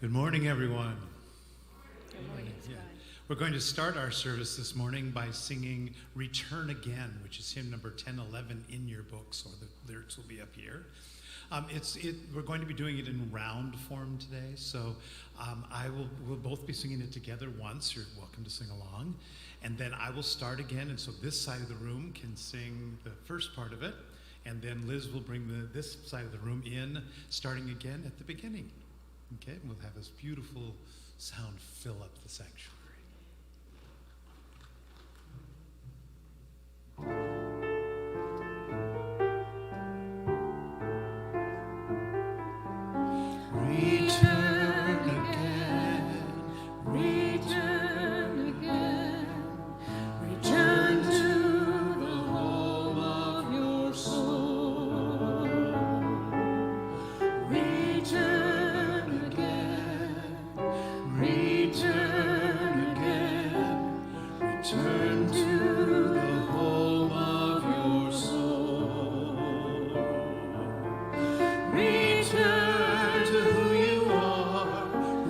Good morning, everyone. Good morning, Scott. We're going to start our service this morning by singing Return Again, which is hymn number 1011 in your book, so the lyrics will be up here. We're going to be doing it in round form today, so we'll both be singing it together once. You're welcome to sing along. And then I will start again, and so this side of the room can sing the first part of it, and then Liz will bring this side of the room in, starting again at the beginning. Okay, and we'll have this beautiful sound fill up the sanctuary. Return again, return again, return to the home of your soul. Return again, return again, return to the home of your soul. Return to who you are,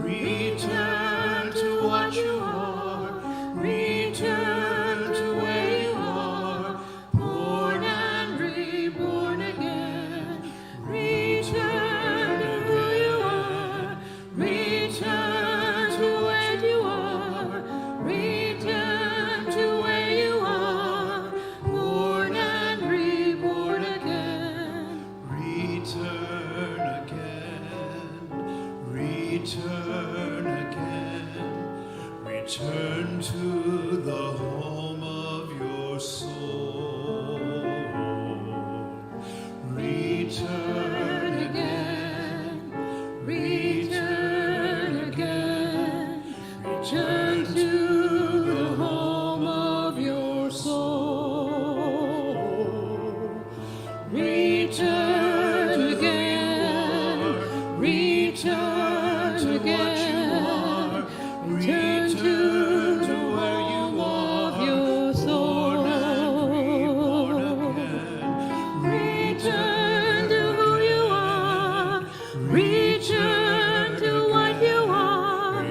return to what you are, return to where you are, born and reborn again. Return to who you are, return to what you are, return to where you are, born and reborn again. Return again, return again, return to the home of your soul. Return again, return again, return to the home of your soul. Return again, return again, return to where you are, your soul. Return to who you are, return to what you are,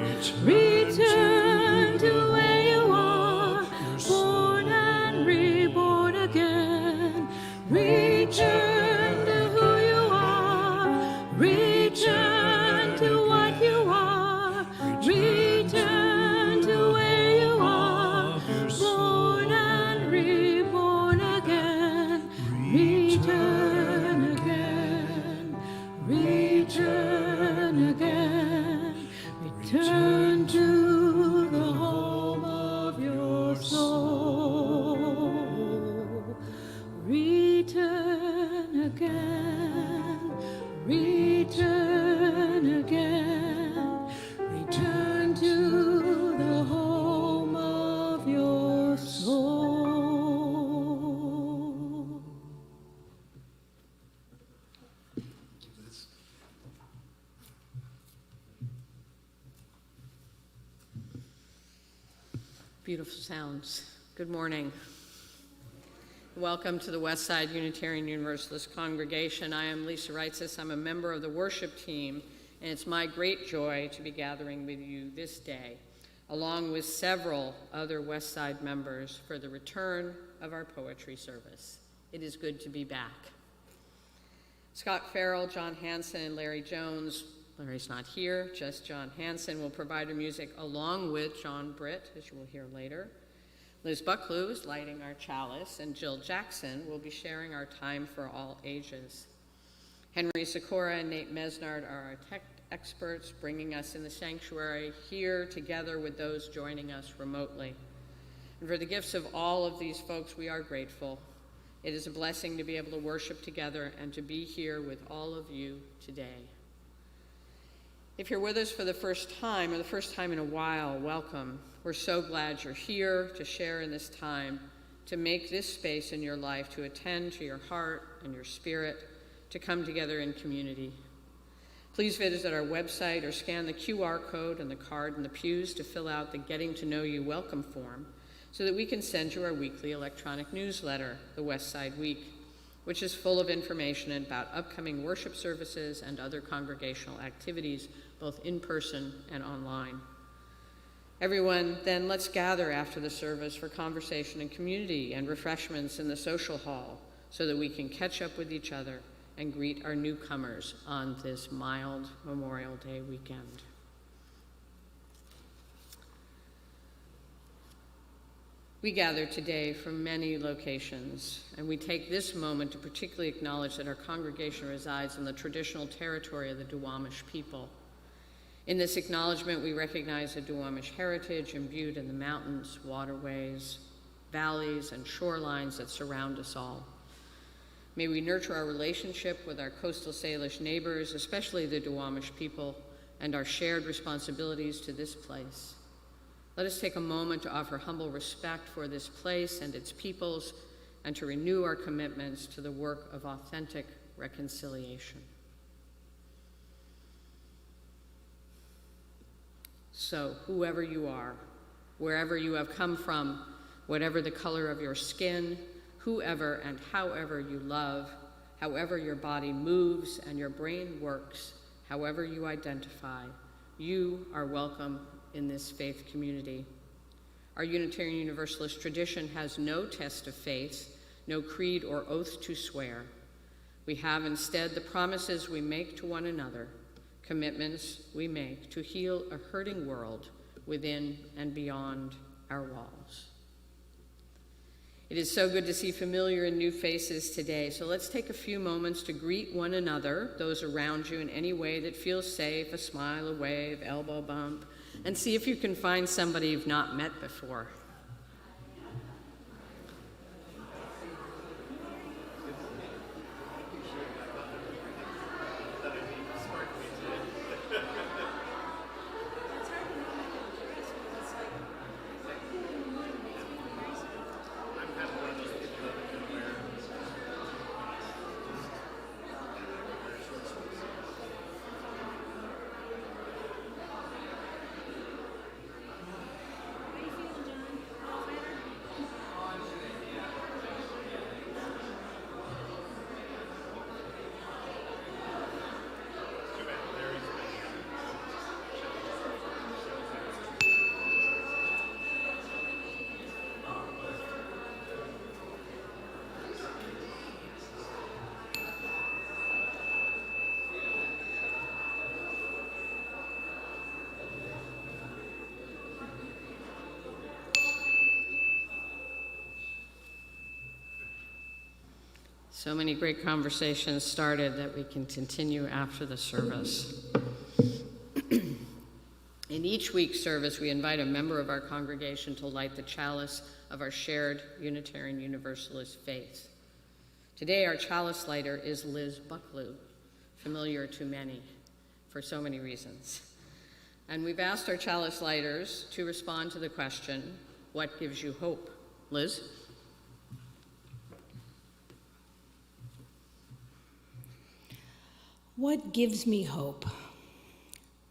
return to where you are, born and reborn again. Return to who you are, return to what you are, return to where you are, born and reborn again. Return again, return again, return to the home of your soul. Return again, return again, return to the home of your soul. Beautiful sounds. Good morning. Welcome to the Westside Unitarian Universalist Congregation. I am Lisa Reitzes. I'm a member of the worship team, and it's my great joy to be gathering with you this day, along with several other Westside members, for the return of our poetry service. It is good to be back. Scott Farrell, John Hanson, and Larry Jones, Larry's not here, just John Hanson, will provide our music along with John Britt, as you will hear later. Liz Bucklew is lighting our chalice, and Jill Jackson will be sharing our time for all ages. Henry Sikora and Nate Mesnard are our tech experts, bringing us in the sanctuary here together with those joining us remotely. And for the gifts of all of these folks, we are grateful. It is a blessing to be able to worship together and to be here with all of you today. If you're with us for the first time, or the first time in a while, welcome. We're so glad you're here to share in this time, to make this space in your life, to attend to your heart and your spirit, to come together in community. Please visit our website or scan the QR code and the card in the pews to fill out the Getting to Know You welcome form so that we can send you our weekly electronic newsletter, the Westside Week. which is full of information about upcoming worship services and other congregational activities, both in person and online. Everyone, then let's gather after the service for conversation and community and refreshments in the social hall so that we can catch up with each other and greet our newcomers on this mild Memorial Day weekend. We gather today from many locations, and we take this moment to particularly acknowledge that our congregation resides in the traditional territory of the Duwamish people. In this acknowledgement, we recognize the Duwamish heritage imbued in the mountains, waterways, valleys, and shorelines that surround us all. May we nurture our relationship with our coastal Salish neighbors, especially the Duwamish people, and our shared responsibilities to this place. Let us take a moment to offer humble respect for this place and its peoples, and to renew our commitments to the work of authentic reconciliation. So, whoever you are, wherever you have come from, whatever the color of your skin, whoever and however you love, however your body moves and your brain works, however you identify, you are welcome in this faith community. Our Unitarian Universalist tradition has no test of faith, no creed or oath to swear. We have instead the promises we make to one another, commitments we make to heal a hurting world within and beyond our walls. It is so good to see familiar and new faces today, so let's take a few moments to greet one another, those around you in any way that feels safe, a smile, a wave, elbow bump, and see if you can find somebody you've not met before. So many great conversations started that we can continue after the service. In each week's service, we invite a member of our congregation to light the chalice of our shared Unitarian Universalist faith. Today, our chalice lighter is Liz Bucklew, familiar to many for so many reasons. And we've asked our chalice lighters to respond to the question, what gives you hope? Liz? What gives me hope?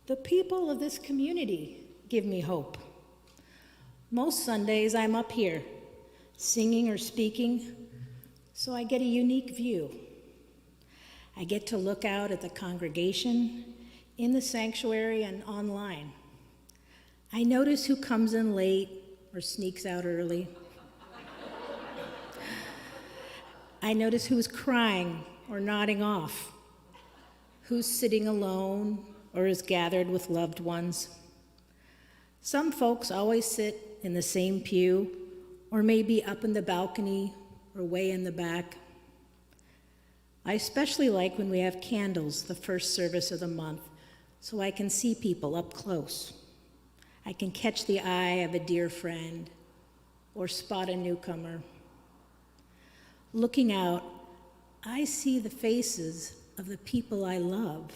The people of this community give me hope. Most Sundays I'm up here, singing or speaking, so I get a unique view. I get to look out at the congregation, in the sanctuary, and online. I notice who comes in late or sneaks out early. I notice who's crying or nodding off, who's sitting alone or is gathered with loved ones. Some folks always sit in the same pew or maybe up in the balcony or way in the back. I especially like when we have candles the first service of the month so I can see people up close. I can catch the eye of a dear friend or spot a newcomer. Looking out, I see the faces of the people I love,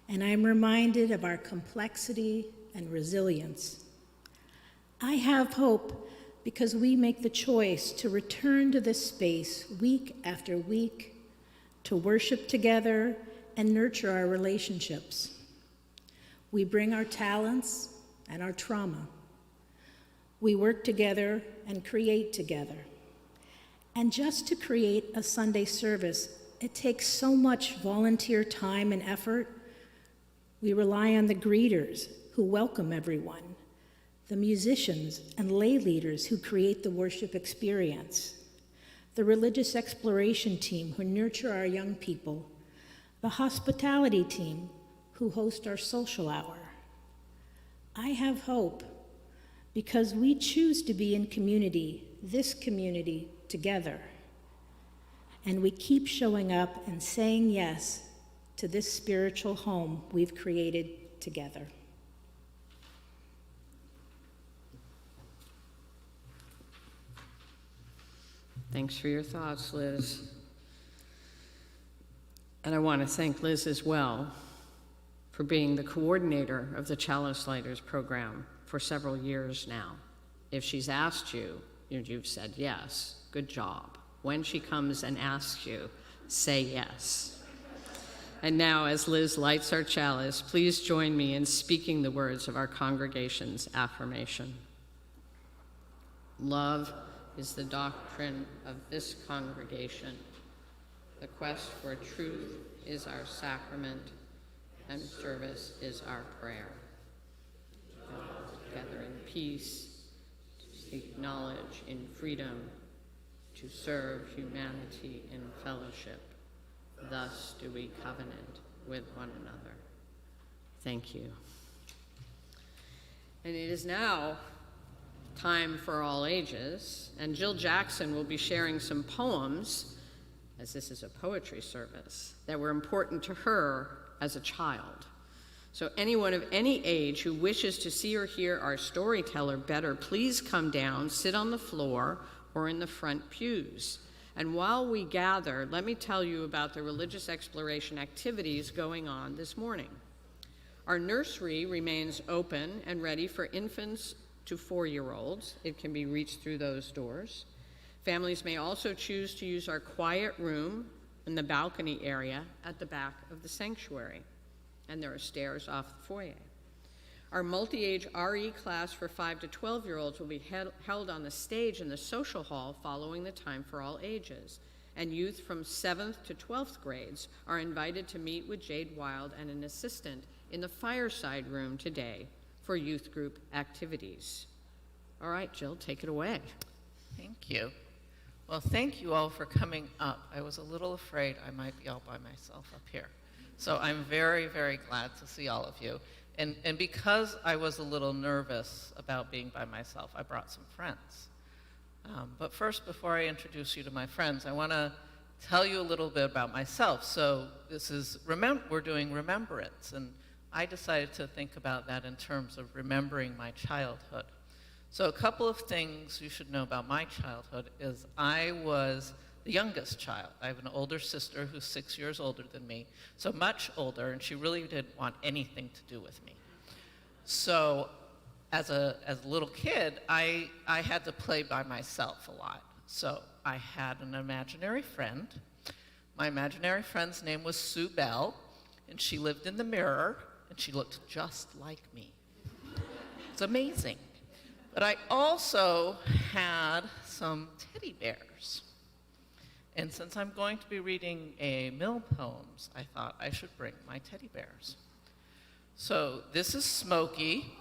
and I'm reminded of our complexity and resilience. I have hope because we make the choice to return to this space week after week, to worship together and nurture our relationships. We bring our talents and our trauma. We work together and create together. And just to create a Sunday service, it takes so much volunteer time and effort. We rely on the greeters who welcome everyone, the musicians and lay leaders who create the worship experience, the religious exploration team who nurture our young people, the hospitality team who host our social hour. I have hope because we choose to be in community, this community, together. And we keep showing up and saying yes to this spiritual home we've created together. Thanks for your thoughts, Liz. And I want to thank Liz as well for being the coordinator of the Chalice Lighters program for several years now. If she's asked you, you've said yes. Good job. When she comes and asks you, say yes. And now, as Liz lights our chalice, please join me in speaking the words of our congregation's affirmation. Love is the doctrine of this congregation. The quest for truth is our sacrament, and service is our prayer. Together in peace, to seek knowledge in freedom, to serve humanity in fellowship. Thus do we covenant with one another. Thank you. And it is now time for all ages, and Jill Jackson will be sharing some poems, as this is a poetry service, that were important to her as a child. So anyone of any age who wishes to see or hear our storyteller better, please come down, sit on the floor, or in the front pews. And while we gather, let me tell you about the religious exploration activities going on this morning. Our nursery remains open and ready for infants to 4-year-olds. It can be reached through those doors. Families may also choose to use our quiet room in the balcony area at the back of the sanctuary, and there are stairs off the foyer. Our multi-age RE class for 5 to 12-year-olds will be held on the stage in the social hall following the time for all ages, and youth from 7th to 12th grades are invited to meet with Jade Wild and an assistant in the fireside room today for youth group activities. All right, Jill, take it away. Thank you. Well, thank you all for coming up. I was a little afraid I might be all by myself up here. So I'm very, very glad to see all of you. And because I was a little nervous about being by myself, I brought some friends. But first, before I introduce you to my friends, I want to tell you a little bit about myself. So this is, we're doing Remembrance, and I decided to think about that in terms of remembering my childhood. So a couple of things you should know about my childhood is I was the youngest child. I have an older sister who's 6 years older than me, so much older, and she really didn't want anything to do with me. So as a little kid, I had to play by myself a lot. So I had an imaginary friend. My imaginary friend's name was Sue Bell, and she lived in the mirror, and she looked just like me. It's amazing. But I also had some teddy bears. And since I'm going to be reading a mill poems, I thought I should bring my teddy bears. So this is Smokey.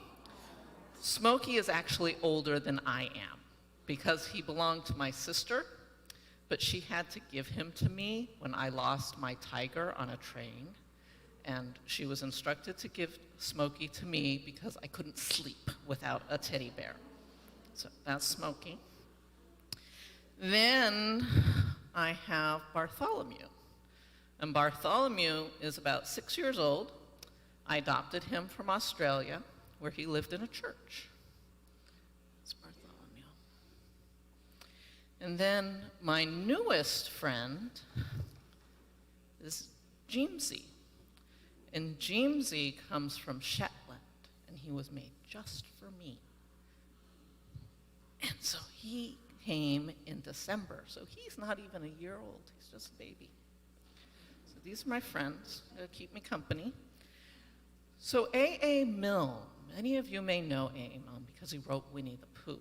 Smokey is actually older than I am because he belonged to my sister, but she had to give him to me when I lost my tiger on a train. And she was instructed to give Smokey to me because I couldn't sleep without a teddy bear. So that's Smokey. Then I have Bartholomew. And Bartholomew is about 6 years old. I adopted him from Australia, where he lived in a church. That's Bartholomew. And then my newest friend is Jamesy. And Jamesy comes from Shetland, and he was made just for me. And so he came in December, so he's not even a year old. He's just a baby. So these are my friends. They'll keep me company. So A.A. Milne, many of you may know A.A. Milne because he wrote Winnie the Pooh.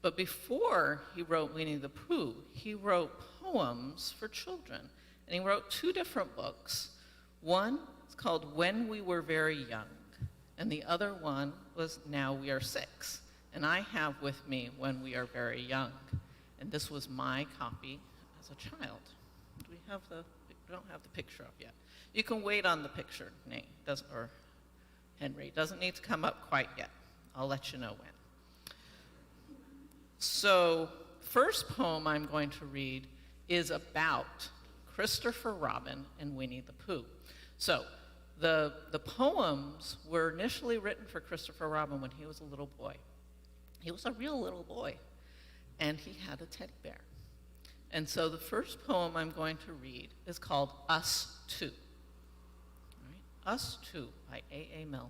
But before he wrote Winnie the Pooh, he wrote poems for children. And he wrote 2 different books. One is called When We Were Very Young, and the other one was Now We Are 6. And I have with me When We Are Very Young. And this was my copy as a child. We don't have the picture up yet. You can wait on the picture, Nate, or Henry. It doesn't need to come up quite yet. I'll let you know when. So, first poem I'm going to read is about Christopher Robin and Winnie the Pooh. So, the poems were initially written for Christopher Robin when he was a little boy. He was a real little boy, and he had a teddy bear. And so the first poem I'm going to read is called Us Two. All right? Us Two by A.A. Milne.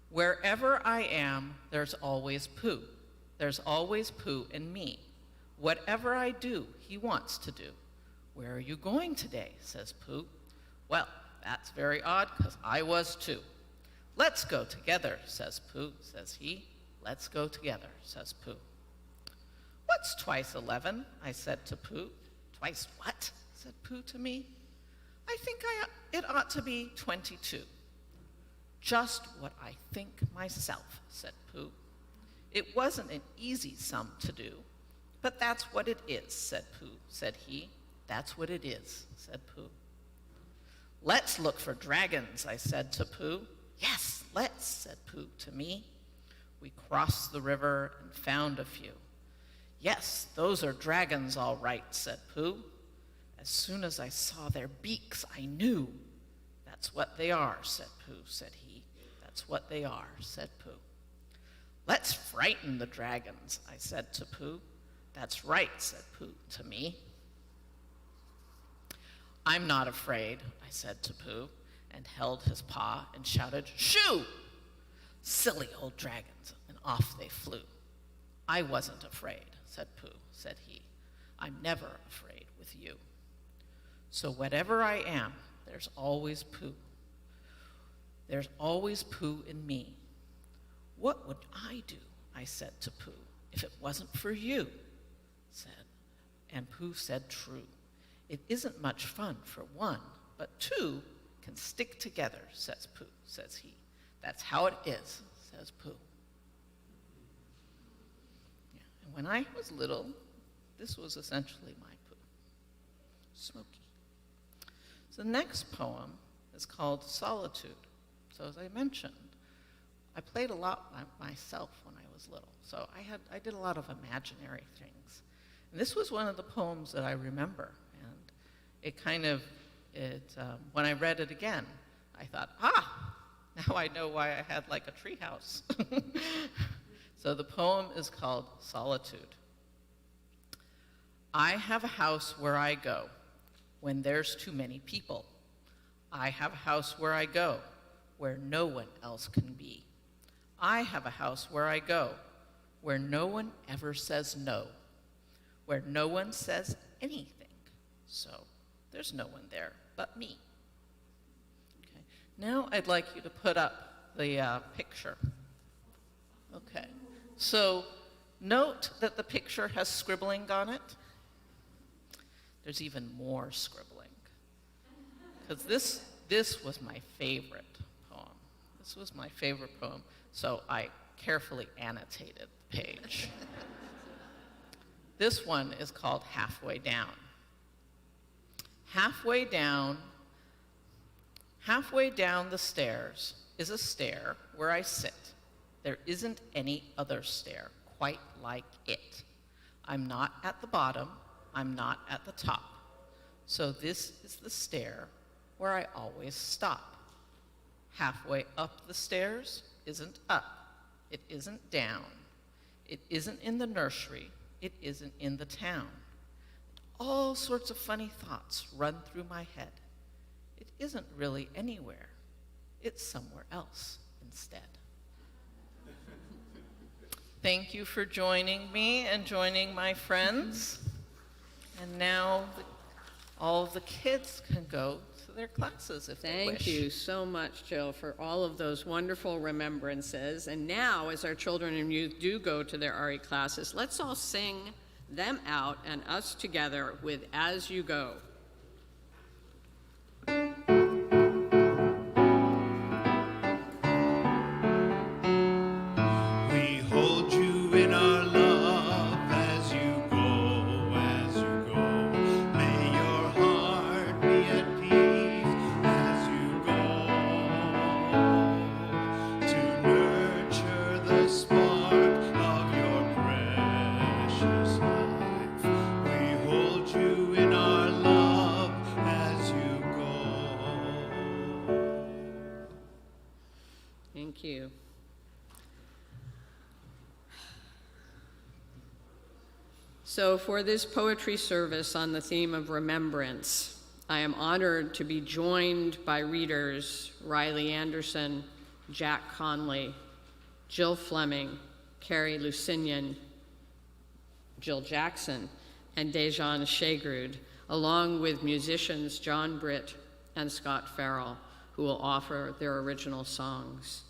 Wherever I am, there's always Pooh. There's always Pooh in me. Whatever I do, he wants to do. Where are you going today, says Pooh. Well, that's very odd, because I was too. Let's go together, says Pooh, says he. Let's go together, says Pooh. What's twice 11? I said to Pooh. Twice what? Said Pooh to me. I think it ought to be 22. Just what I think myself, said Pooh. It wasn't an easy sum to do, but that's what it is, said Pooh, said he. That's what it is, said Pooh. Let's look for dragons, I said to Pooh. Yes, let's, said Pooh to me. We crossed the river and found a few. Yes, those are dragons all right, said Pooh. As soon as I saw their beaks, I knew. That's what they are, said Pooh, said he. That's what they are, said Pooh. Let's frighten the dragons, I said to Pooh. That's right, said Pooh to me. I'm not afraid, I said to Pooh, and held his paw and shouted, shoo! Silly old dragons, and off they flew. I wasn't afraid, said Pooh, said he. I'm never afraid with you. So whatever I am, there's always Pooh. There's always Pooh in me. What would I do, I said to Pooh, if it wasn't for you? And Pooh said true. It isn't much fun for one, but 2 can stick together, says Pooh, says he. That's how it is, says Pooh. Yeah. And when I was little, this was essentially my Pooh. Smokey. So the next poem is called Solitude. So as I mentioned, I played a lot myself when I was little. So I did a lot of imaginary things. And this was one of the poems that I remember. And it kind of, when I read it again, I thought, now I know why I had like a treehouse. So the poem is called Solitude. I have a house where I go when there's too many people. I have a house where I go where no one else can be. I have a house where I go where no one ever says no, where no one says anything. So there's no one there but me. Okay. Now I'd like you to put up the picture. Okay. So note that the picture has scribbling on it. There's even more scribbling. Because this was my favorite poem. This was my favorite poem. So I carefully annotated the page. This one is called Halfway Down. Halfway down the stairs is a stair where I sit. There isn't any other stair quite like it. I'm not at the bottom, I'm not at the top. So this is the stair where I always stop. Halfway up the stairs isn't up. It isn't down. It isn't in the nursery. It isn't in the town. All sorts of funny thoughts run through my head. It isn't really anywhere. It's somewhere else instead. Thank you for joining me and joining my friends. And now all of the kids can go to their classes if they wish. Thank you so much, Jill, for all of those wonderful remembrances. And now, as our children and youth do go to their RE classes, let's all sing them out and us together with As You Go. We hold you in our love as you go, as you go. May your heart be at peace as you go. To nurture the spark of your precious life. We hold you in our love as you go. Thank you. So for this poetry service on the theme of remembrance, I am honored to be joined by readers Riley Anderson, Jack Conley, Jill Fleming, Carrie Lucinian, Jill Jackson, and Dejan Shagrud, along with musicians John Britt and Scott Farrell, who will offer their original songs.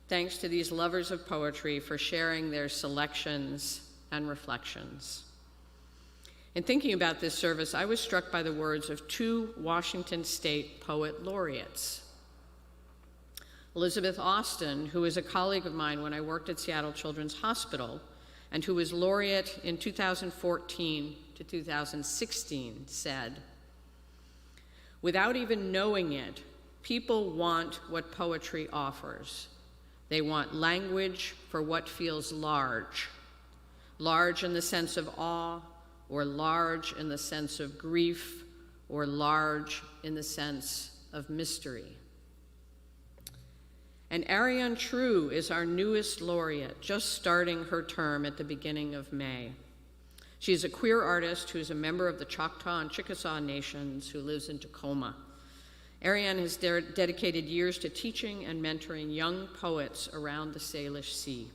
Thanks to these lovers of poetry for sharing their selections and reflections. In thinking about this service, I was struck by the words of two Washington State poet laureates. Elizabeth Austin, who is a colleague of mine when I worked at Seattle Children's Hospital, and who was laureate in 2014 to 2016, said, "Without even knowing it, people want what poetry offers. They want language for what feels large. Large in the sense of awe, or large in the sense of grief, or large in the sense of mystery." And Ariane True is our newest laureate, just starting her term at the beginning of May. She is a queer artist who is a member of the Choctaw and Chickasaw nations who lives in Tacoma. Ariane has dedicated years to teaching and mentoring young poets around the Salish Sea.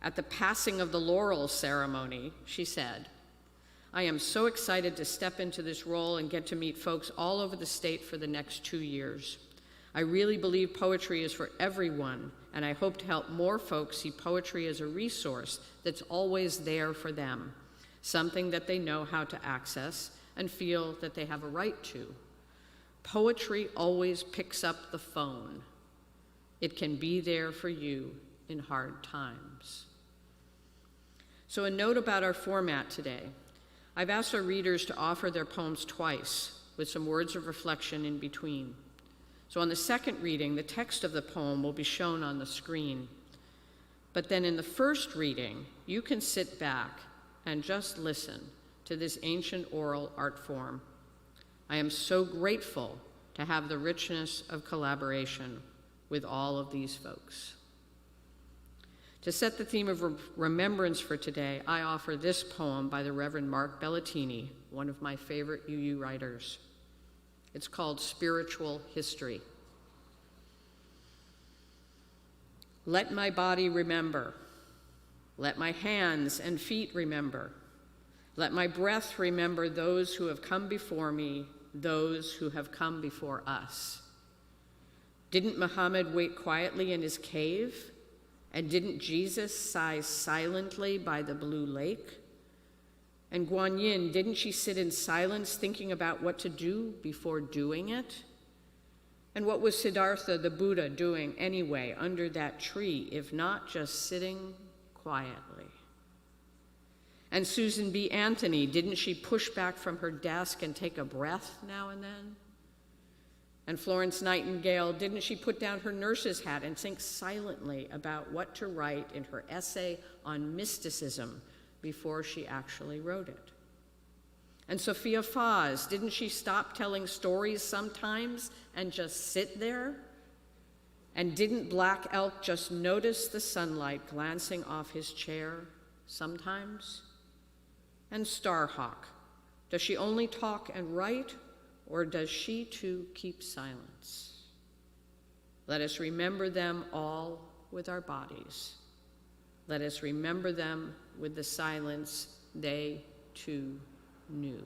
At the passing of the laurel ceremony, she said, "I am so excited to step into this role and get to meet folks all over the state for the next 2 years. I really believe poetry is for everyone, and I hope to help more folks see poetry as a resource that's always there for them, something that they know how to access and feel that they have a right to. Poetry always picks up the phone. It can be there for you in hard times." So a note about our format today. I've asked our readers to offer their poems twice, with some words of reflection in between. So on the second reading, the text of the poem will be shown on the screen. But then in the first reading, you can sit back and just listen to this ancient oral art form. I am so grateful to have the richness of collaboration with all of these folks. To set the theme of remembrance for today, I offer this poem by the Reverend Mark Bellatini, one of my favorite UU writers. It's called Spiritual History. Let my body remember. Let my hands and feet remember. Let my breath remember those who have come before me, those who have come before us. Didn't Muhammad wait quietly in his cave? And didn't Jesus sigh silently by the blue lake? And Guan Yin, didn't she sit in silence thinking about what to do before doing it? And what was Siddhartha the Buddha doing anyway under that tree, if not just sitting quietly? And Susan B. Anthony, didn't she push back from her desk and take a breath now and then? And Florence Nightingale, didn't she put down her nurse's hat and think silently about what to write in her essay on mysticism before she actually wrote it? And Sophia Faz, didn't she stop telling stories sometimes and just sit there? And didn't Black Elk just notice the sunlight glancing off his chair sometimes? And Starhawk, does she only talk and write, or does she too keep silence? Let us remember them all with our bodies. Let us remember them with the silence they too knew.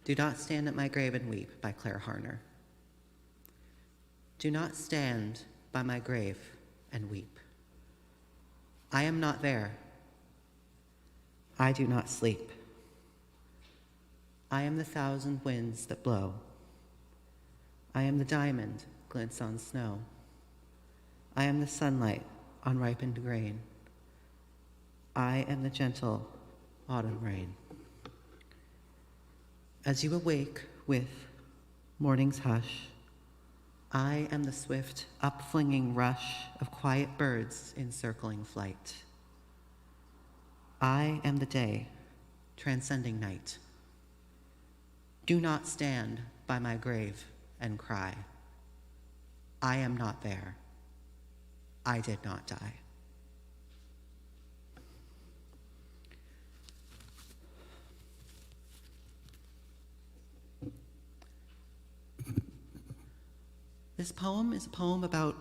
Do Not Stand at My Grave and Weep by Claire Harner. Do not stand by my grave and weep. I am not there. I do not sleep. I am the thousand winds that blow. I am the diamond glints on snow. I am the sunlight on ripened grain. I am the gentle autumn rain. As you awake with morning's hush, I am the swift, upflinging rush of quiet birds in circling flight. I am the day, transcending night. Do not stand by my grave and cry. I am not there. I did not die. This poem is a poem about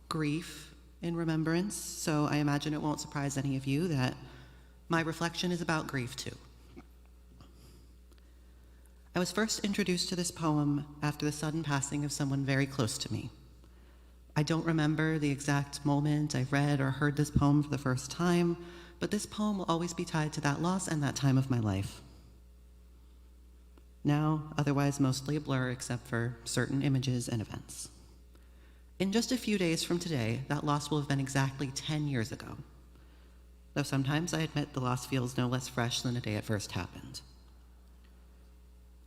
grief in remembrance, so I imagine it won't surprise any of you that my reflection is about grief too. I was first introduced to this poem after the sudden passing of someone very close to me. I don't remember the exact moment I read or heard this poem for the first time, but this poem will always be tied to that loss and that time of my life. Now, otherwise mostly a blur except for certain images and events. In just a few days from today, that loss will have been exactly 10 years ago. Though sometimes I admit the loss feels no less fresh than the day it first happened.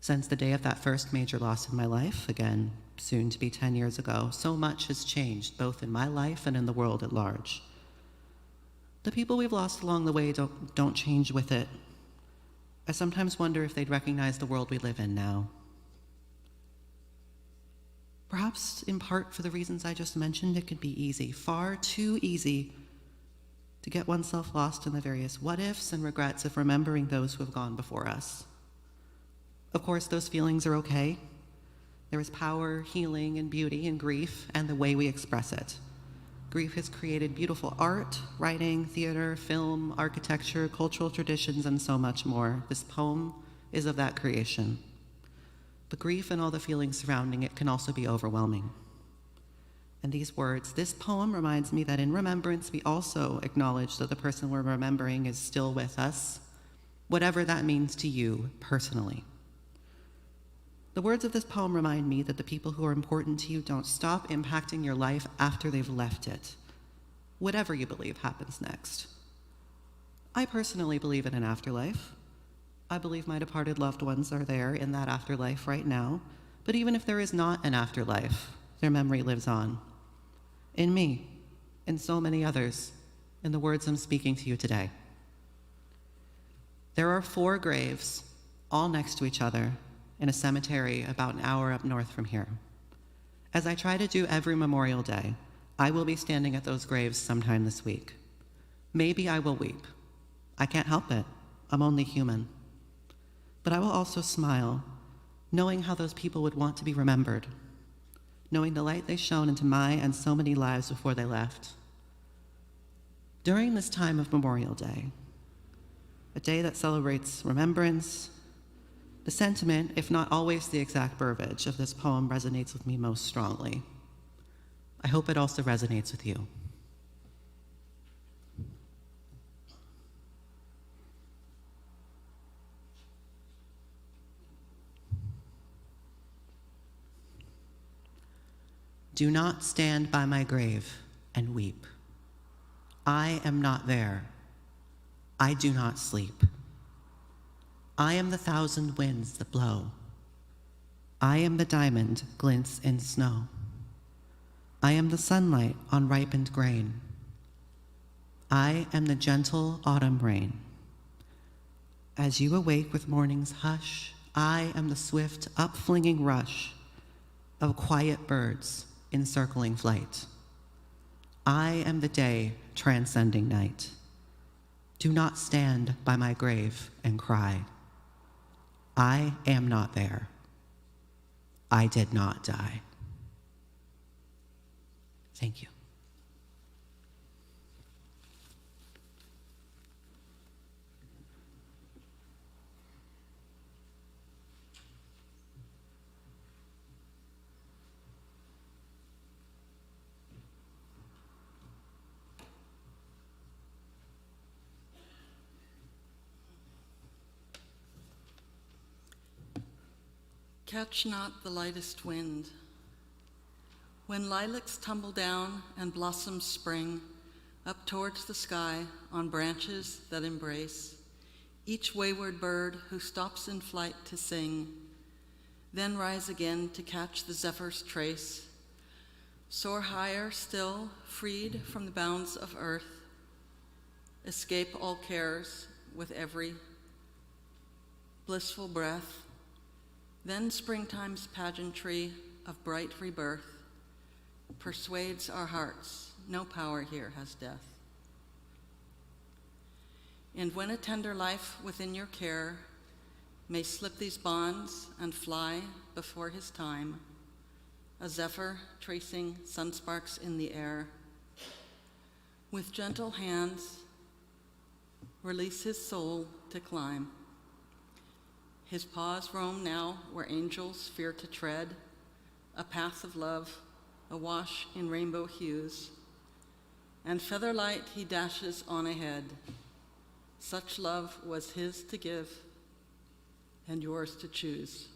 Since the day of that first major loss in my life, again, soon to be 10 years ago, so much has changed, both in my life and in the world at large. The people we've lost along the way don't change with it. I sometimes wonder if they'd recognize the world we live in now. Perhaps in part for the reasons I just mentioned, it could be easy, far too easy, to get oneself lost in the various what-ifs and regrets of remembering those who have gone before us. Of course, those feelings are okay. There is power, healing, and beauty in grief and the way we express it. Grief has created beautiful art, writing, theater, film, architecture, cultural traditions, and so much more. This poem is of that creation. But grief and all the feelings surrounding it can also be overwhelming. And these words, this poem reminds me that in remembrance, we also acknowledge that the person we're remembering is still with us, whatever that means to you personally. The words of this poem remind me that the people who are important to you don't stop impacting your life after they've left it, whatever you believe happens next. I personally believe in an afterlife. I believe my departed loved ones are there in that afterlife right now, but even if there is not an afterlife, their memory lives on. In me, in so many others, in the words I'm speaking to you today. There are 4 graves, all next to each other, in a cemetery about an hour up north from here. As I try to do every Memorial Day, I will be standing at those graves sometime this week. Maybe I will weep. I can't help it. I'm only human. But I will also smile, knowing how those people would want to be remembered, knowing the light they shone into my and so many lives before they left. During this time of Memorial Day, a day that celebrates remembrance, the sentiment, if not always the exact verbiage, of this poem resonates with me most strongly. I hope it also resonates with you. Do not stand by my grave and weep. I am not there. I do not sleep. I am the thousand winds that blow. I am the diamond glints in snow. I am the sunlight on ripened grain. I am the gentle autumn rain. As you awake with morning's hush, I am the swift upflinging rush of quiet birds in circling flight. I am the day transcending night. Do not stand by my grave and cry. I am not there. I did not die. Thank you. Catch not the lightest wind. When lilacs tumble down and blossoms spring up towards the sky on branches that embrace each wayward bird who stops in flight to sing, then rise again to catch the zephyr's trace, soar higher still, freed from the bounds of earth, escape all cares with every blissful breath. Then springtime's pageantry of bright rebirth persuades our hearts no power here has death. And when a tender life within your care may slip these bonds and fly before his time, a zephyr tracing sunsparks in the air, with gentle hands release his soul to climb. His paws roam now where angels fear to tread, a path of love, awash in rainbow hues, and feather light he dashes on ahead. Such love was his to give and yours to choose.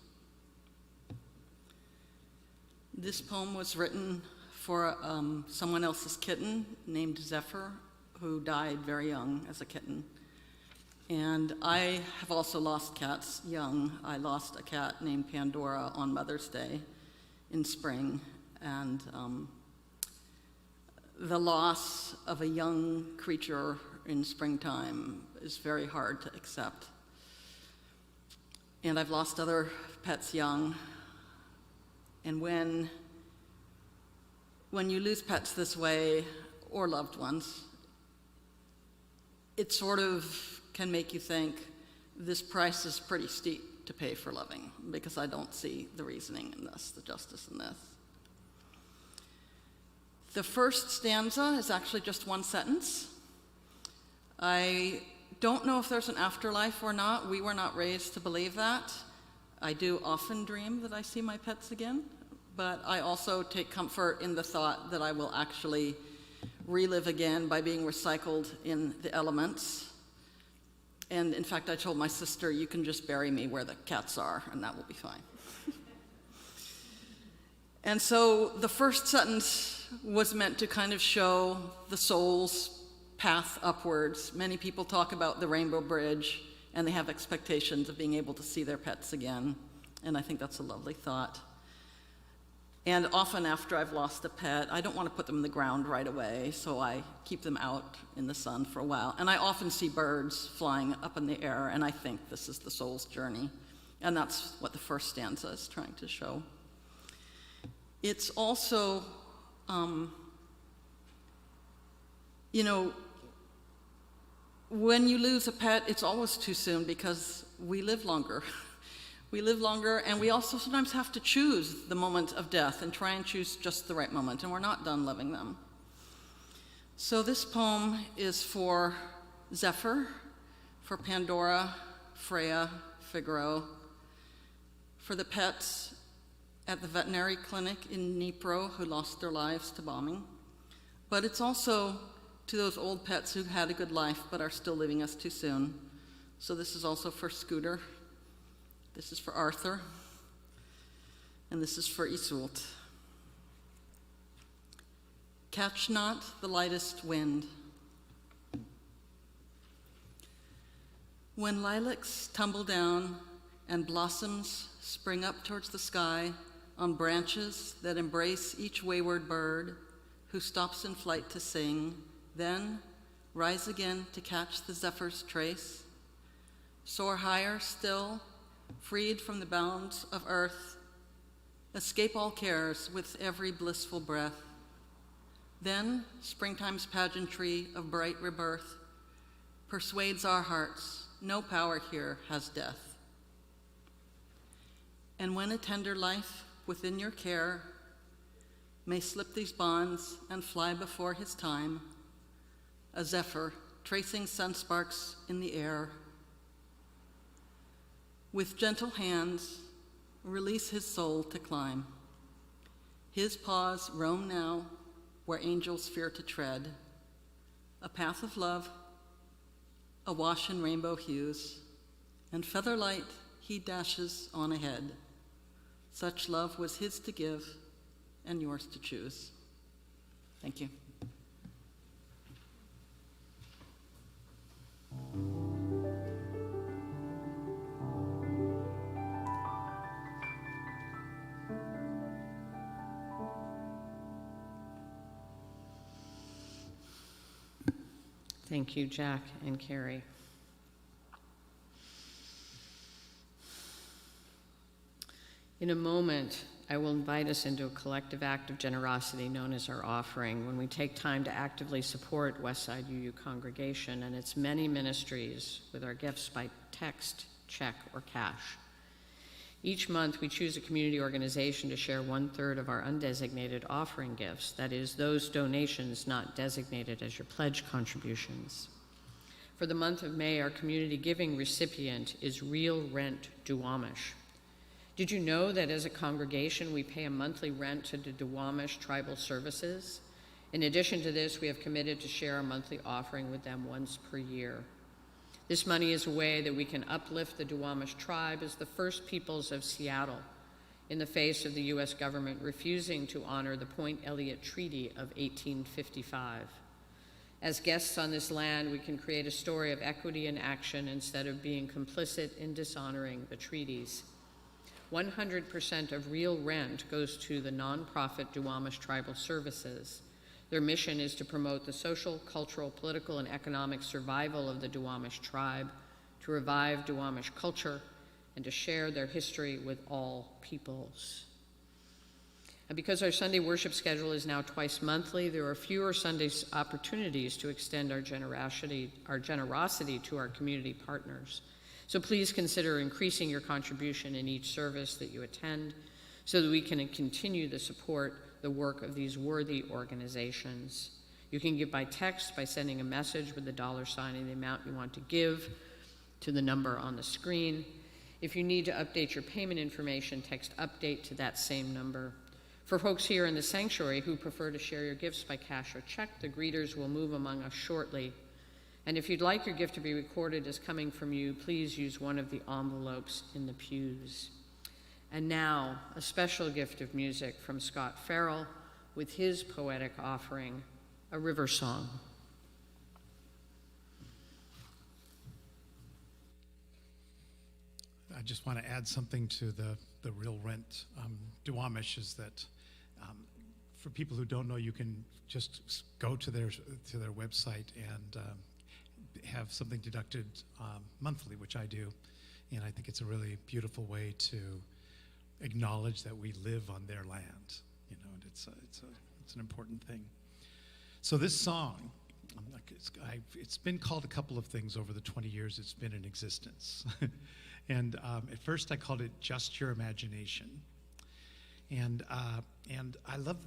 This poem was written for someone else's kitten named Zephyr, who died very young as a kitten. And I have also lost cats young. I lost a cat named Pandora on Mother's Day in spring. And the loss of a young creature in springtime is very hard to accept. And I've lost other pets young. And when you lose pets this way, or loved ones, it sort of can make you think, this price is pretty steep to pay for loving, because I don't see the reasoning in this, the justice in this. The first stanza is actually just one sentence. I don't know if there's an afterlife or not. We were not raised to believe that. I do often dream that I see my pets again, but I also take comfort in the thought that I will actually relive again by being recycled in the elements. And in fact, I told my sister, you can just bury me where the cats are, and that will be fine. And so the first sentence was meant to kind of show the soul's path upwards. Many people talk about the Rainbow Bridge, and they have expectations of being able to see their pets again. And I think that's a lovely thought. And often after I've lost a pet, I don't want to put them in the ground right away, so I keep them out in the sun for a while. And I often see birds flying up in the air, and I think this is the soul's journey. And that's what the first stanza is trying to show. It's also, when you lose a pet, it's always too soon because we live longer. We live longer, and we also sometimes have to choose the moment of death and try and choose just the right moment, and we're not done loving them. So this poem is for Zephyr, for Pandora, Freya, Figaro, for the pets at the veterinary clinic in Dnipro who lost their lives to bombing. But it's also to those old pets who had a good life but are still leaving us too soon. So this is also for Scooter. This is for Arthur, and this is for Iseult. Catch not the lightest wind. When lilacs tumble down and blossoms spring up towards the sky on branches that embrace each wayward bird who stops in flight to sing, then rise again to catch the zephyr's trace, soar higher still, freed from the bounds of earth, escape all cares with every blissful breath. Then springtime's pageantry of bright rebirth persuades our hearts no power here has death. And when a tender life within your care may slip these bonds and fly before his time, a zephyr tracing sun sparks in the air, with gentle hands release his soul to climb. His paws roam now where angels fear to tread, a path of love, awash in rainbow hues, and feather light he dashes on ahead. Such love was his to give and yours to choose. Thank you. Thank you, Jack and Carrie. In a moment, I will invite us into a collective act of generosity known as our offering, when we take time to actively support Westside UU congregation and its many ministries with our gifts by text, check, or cash. Each month, we choose a community organization to share 1/3 of our undesignated offering gifts, that is, those donations not designated as your pledge contributions. For the month of May, our community giving recipient is Real Rent Duwamish. Did you know that as a congregation, we pay a monthly rent to the Duwamish Tribal Services? In addition to this, we have committed to share our monthly offering with them once per year. This money is a way that we can uplift the Duwamish tribe as the first peoples of Seattle in the face of the U.S. government refusing to honor the Point Elliott Treaty of 1855. As guests on this land, we can create a story of equity and action instead of being complicit in dishonoring the treaties. 100% of real rent goes to the nonprofit Duwamish Tribal Services. Their mission is to promote the social, cultural, political, and economic survival of the Duwamish tribe, to revive Duwamish culture, and to share their history with all peoples. And because our Sunday worship schedule is now twice monthly, there are fewer Sunday opportunities to extend our generosity to our community partners. So please consider increasing your contribution in each service that you attend so that we can continue to support the work of these worthy organizations. You can give by text by sending a message with the $sign and the amount you want to give to the number on the screen. If you need to update your payment information, text update to that same number. For folks here in the sanctuary who prefer to share your gifts by cash or check, the greeters will move among us shortly. And if you'd like your gift to be recorded as coming from you, please use one of the envelopes in the pews. And now, a special gift of music from Scott Farrell with his poetic offering, A River Song. I just want to add something to the real rent Duwamish is that for people who don't know, you can just go to their website and have something deducted monthly, which I do, and I think it's a really beautiful way to acknowledge that we live on their land, and it's an important thing. So this song, it's been called a couple of things over the 20 years it's been in existence. And at first I called it Just Your Imagination. And I love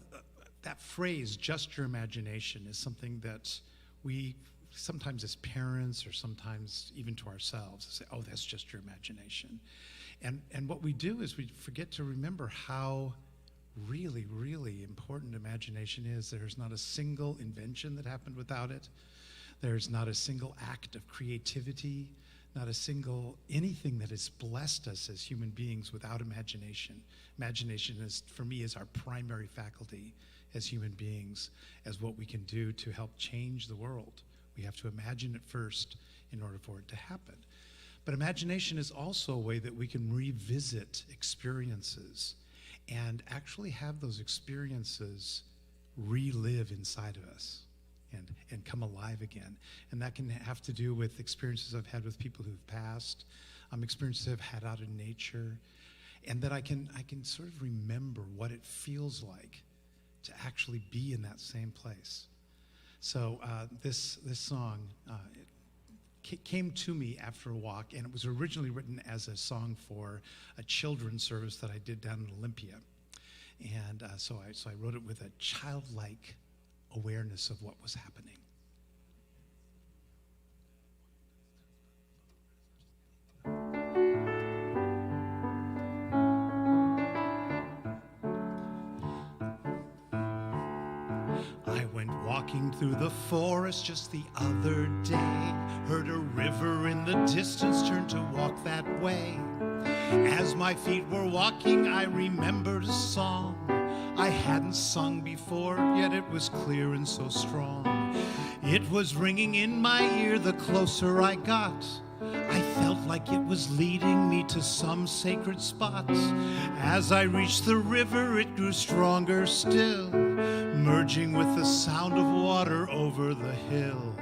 that phrase, just your imagination, is something that we sometimes as parents or sometimes even to ourselves say, oh, that's just your imagination. And what we do is we forget to remember how really, really important imagination is. There's not a single invention that happened without it. There's not a single act of creativity, not a single anything that has blessed us as human beings without imagination. Imagination is, for me, is our primary faculty as human beings, as what we can do to help change the world. We have to imagine it first in order for it to happen. But imagination is also a way that we can revisit experiences and actually have those experiences relive inside of us and come alive again. And that can have to do with experiences I've had with people who've passed, experiences I've had out in nature, and that I can sort of remember what it feels like to actually be in that same place. So this song came to me after a walk, and it was originally written as a song for a children's service that I did down in Olympia. And so I wrote it with a childlike awareness of what was happening. I went walking through the forest just the other day, heard a river in the distance, turned to walk that way. As my feet were walking, I remembered a song I hadn't sung before, yet it was clear and so strong. It was ringing in my ear the closer I got. I felt like it was leading me to some sacred spot. As I reached the river, it grew stronger still, merging with the sound of water over the hill.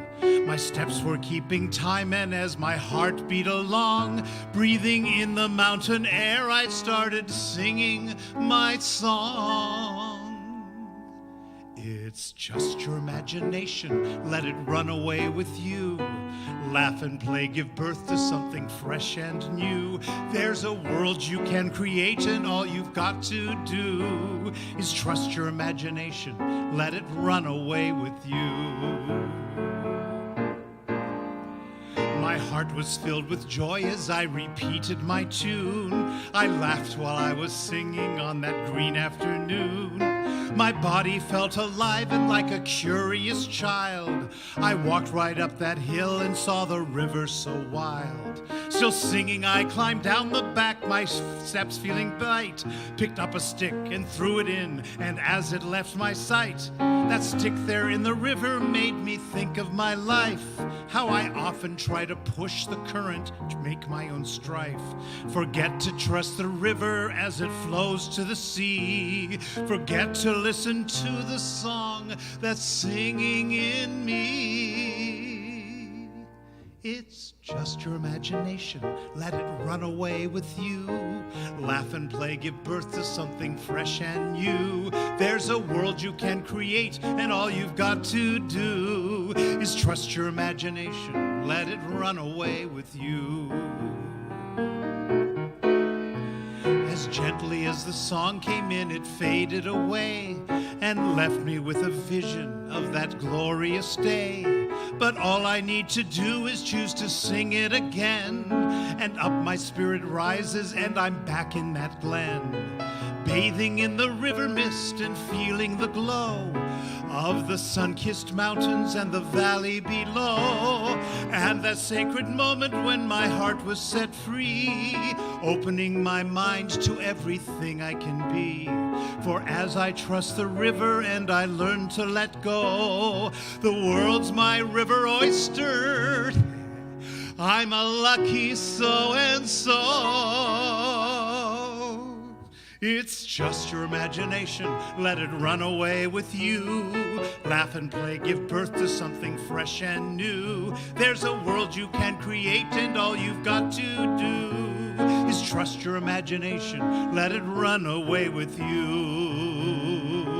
My steps were keeping time, and as my heart beat along, breathing in the mountain air, I started singing my song. It's just your imagination, let it run away with you. Laugh and play, give birth to something fresh and new. There's a world you can create, and all you've got to do is trust your imagination, let it run away with you. My heart was filled with joy as I repeated my tune. I laughed while I was singing on that green afternoon. My body felt alive and like a curious child. I walked right up that hill and saw the river so wild. Still singing, I climbed down the back, my steps feeling light. Picked up a stick and threw it in, and as it left my sight, that stick there in the river made me think of my life. How I often try to push the current to make my own strife. Forget to trust the river as it flows to the sea. Forget to listen to the song that's singing in me. It's just your imagination, let it run away with you. Laugh and play, give birth to something fresh and new. There's a world you can create, and all you've got to do is trust your imagination, let it run away with you. As gently as the song came in, it faded away and left me with a vision of that glorious day. But all I need to do is choose to sing it again, and up my spirit rises and I'm back in that glen, bathing in the river mist and feeling the glow of the sun-kissed mountains and the valley below. And that sacred moment when my heart was set free, opening my mind to everything I can be. For as I trust the river and I learn to let go, the world's my river oyster. I'm a lucky so-and-so. It's just your imagination, let it run away with you. Laugh and play, give birth to something fresh and new. There's a world you can create, and all you've got to do is trust your imagination, let it run away with you.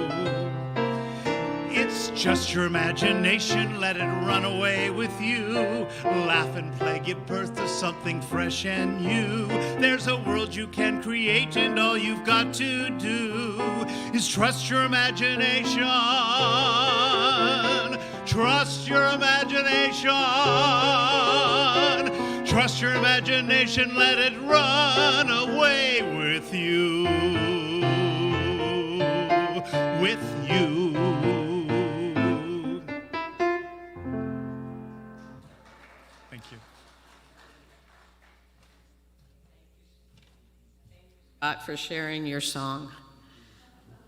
It's just your imagination, let it run away with you. Laugh and play, give birth to something fresh and new. There's a world you can create, and all you've got to do is trust your imagination. Trust your imagination. Trust your imagination, let it run away with you. With you. Thank you. For sharing your song.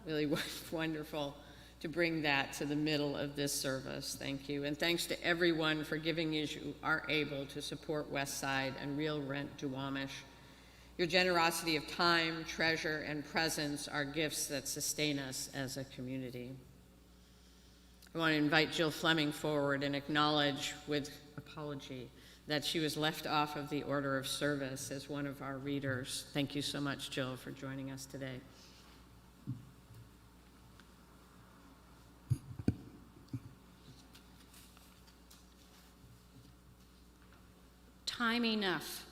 Really wonderful to bring that to the middle of this service. Thank you. And thanks to everyone for giving as you are able to support Westside and Real Rent Duwamish. Your generosity of time, treasure, and presence are gifts that sustain us as a community. I want to invite Jill Fleming forward and acknowledge with apology that she was left off of the order of service as one of our readers. Thank you so much, Jill, for joining us today. Time enough.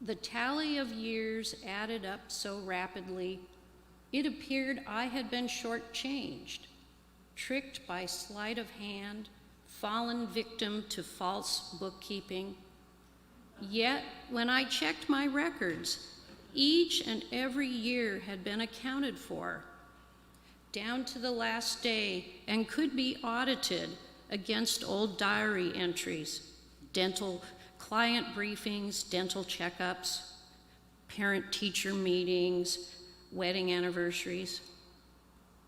The tally of years added up so rapidly, it appeared I had been shortchanged, tricked by sleight of hand, fallen victim to false bookkeeping. Yet, when I checked my records, each and every year had been accounted for, down to the last day, and could be audited against old diary entries, dental client briefings, dental checkups, parent-teacher meetings, wedding anniversaries,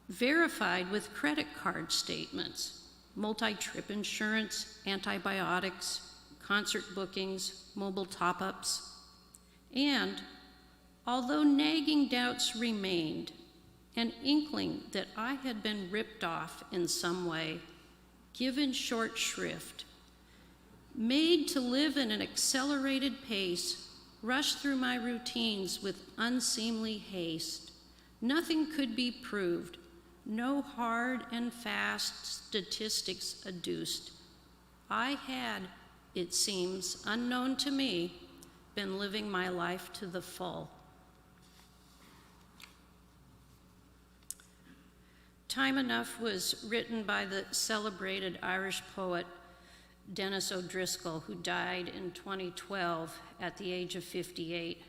verified with credit card statements, multi-trip insurance, antibiotics, concert bookings, mobile top-ups, and although nagging doubts remained, an inkling that I had been ripped off in some way, given short shrift, made to live in an accelerated pace, rush through my routines with unseemly haste. Nothing could be proved, no hard and fast statistics adduced. I had, it seems, unknown to me, been living my life to the full. Time Enough was written by the celebrated Irish poet Dennis O'Driscoll, who died in 2012 at the age of 58.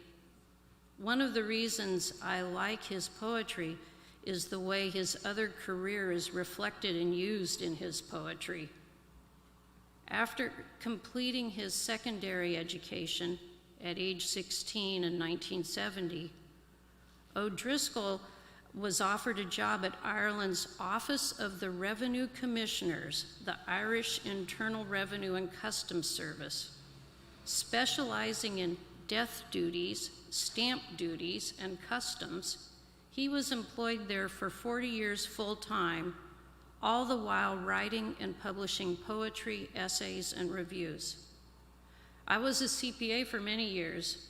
One of the reasons I like his poetry is the way his other career is reflected and used in his poetry. After completing his secondary education at age 16 in 1970, O'Driscoll was offered a job at Ireland's Office of the Revenue Commissioners, the Irish Internal Revenue and Customs Service, specializing in death duties, stamp duties, and customs. He was employed there for 40 years full-time, all the while writing and publishing poetry, essays, and reviews. I was a CPA for many years,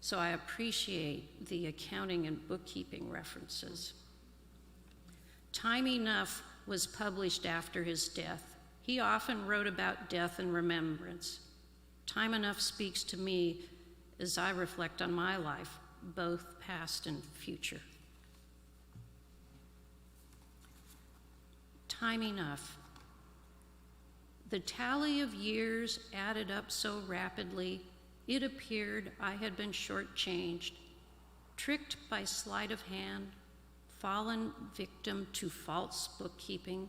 so I appreciate the accounting and bookkeeping references. Time Enough was published after his death. He often wrote about death and remembrance. Time Enough speaks to me as I reflect on my life, both past and future. Time enough. The tally of years added up so rapidly, it appeared I had been shortchanged, tricked by sleight of hand, fallen victim to false bookkeeping.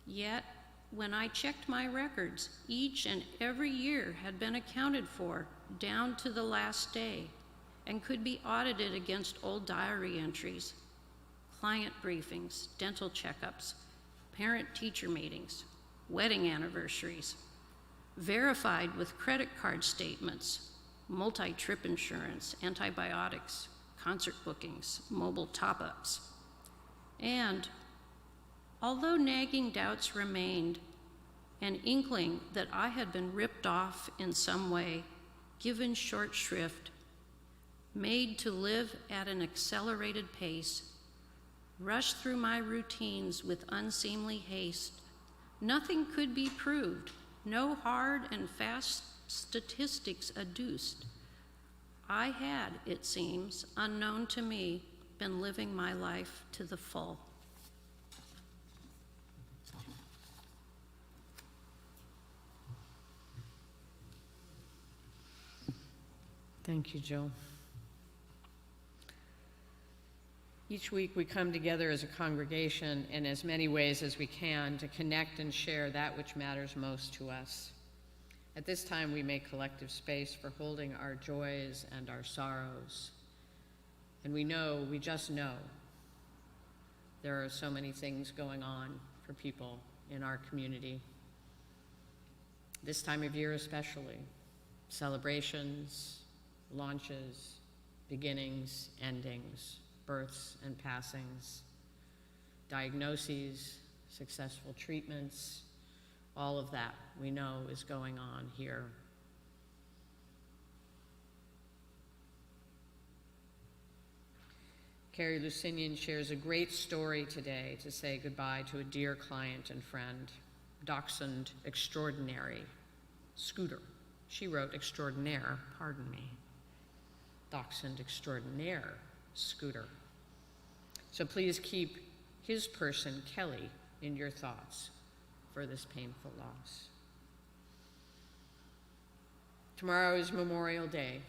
Yet, when I checked my records, each and every year had been accounted for down to the last day and could be audited against old diary entries, client briefings, dental checkups, parent-teacher meetings, wedding anniversaries, verified with credit card statements, multi-trip insurance, antibiotics, concert bookings, mobile top-ups. And although nagging doubts remained, an inkling that I had been ripped off in some way, given short shrift, made to live at an accelerated pace, rush through my routines with unseemly haste, nothing could be proved, no hard and fast statistics adduced. I had, it seems, unknown to me, been living my life to the full. Thank you, Jill. Each week we come together as a congregation in as many ways as we can to connect and share that which matters most to us. At this time, we make collective space for holding our joys and our sorrows. And we just know, There are so many things going on for people in our community. This time of year especially, celebrations, launches, beginnings, endings, births and passings, diagnoses, successful treatments, all of that we know is going on here. Carrie Lucinian shares a great story today to say goodbye to a dear client and friend, dachshund extraordinary, Scooter. She wrote extraordinaire, pardon me. Dachshund extraordinaire, Scooter. So please keep his person, Kelly, in your thoughts for this painful loss. Tomorrow is Memorial Day,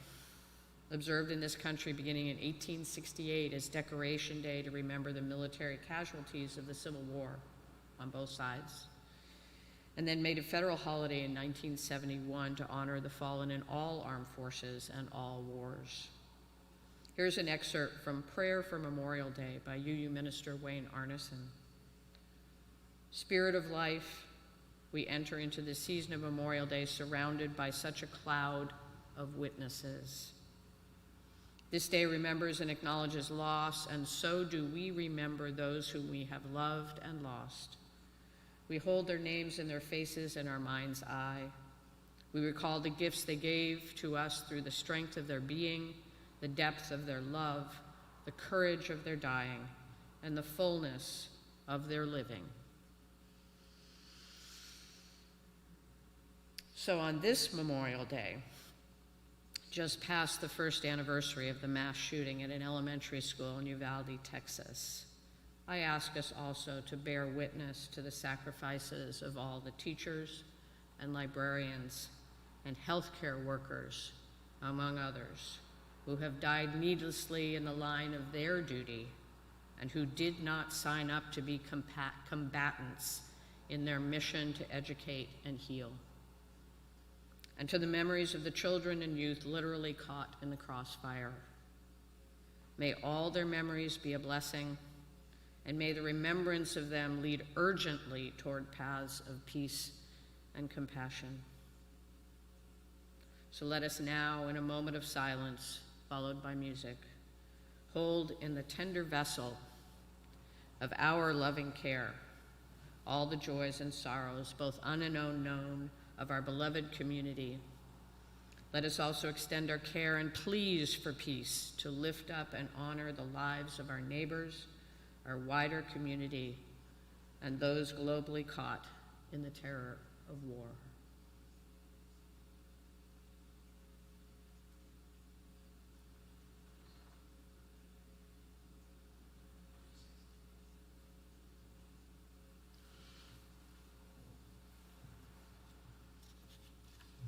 observed in this country beginning in 1868 as Decoration Day to remember the military casualties of the Civil War on both sides, and then made a federal holiday in 1971 to honor the fallen in all armed forces and all wars. Here's an excerpt from Prayer for Memorial Day by UU Minister Wayne Arneson. Spirit of life, we enter into the season of Memorial Day surrounded by such a cloud of witnesses. This day remembers and acknowledges loss, and so do we remember those whom we have loved and lost. We hold their names and their faces in our mind's eye. We recall the gifts they gave to us through the strength of their being, the depth of their love, the courage of their dying, and the fullness of their living. So on this Memorial Day, just past the first anniversary of the mass shooting at an elementary school in Uvalde, Texas, I ask us also to bear witness to the sacrifices of all the teachers and librarians and healthcare workers, among others, who have died needlessly in the line of their duty and who did not sign up to be combatants in their mission to educate and heal. And to the memories of the children and youth literally caught in the crossfire. May all their memories be a blessing, and may the remembrance of them lead urgently toward paths of peace and compassion. So let us now, in a moment of silence, followed by music, hold in the tender vessel of our loving care all the joys and sorrows, both un and unknown, of our beloved community. Let us also extend our care and pleas for peace to lift up and honor the lives of our neighbors, our wider community, and those globally caught in the terror of war.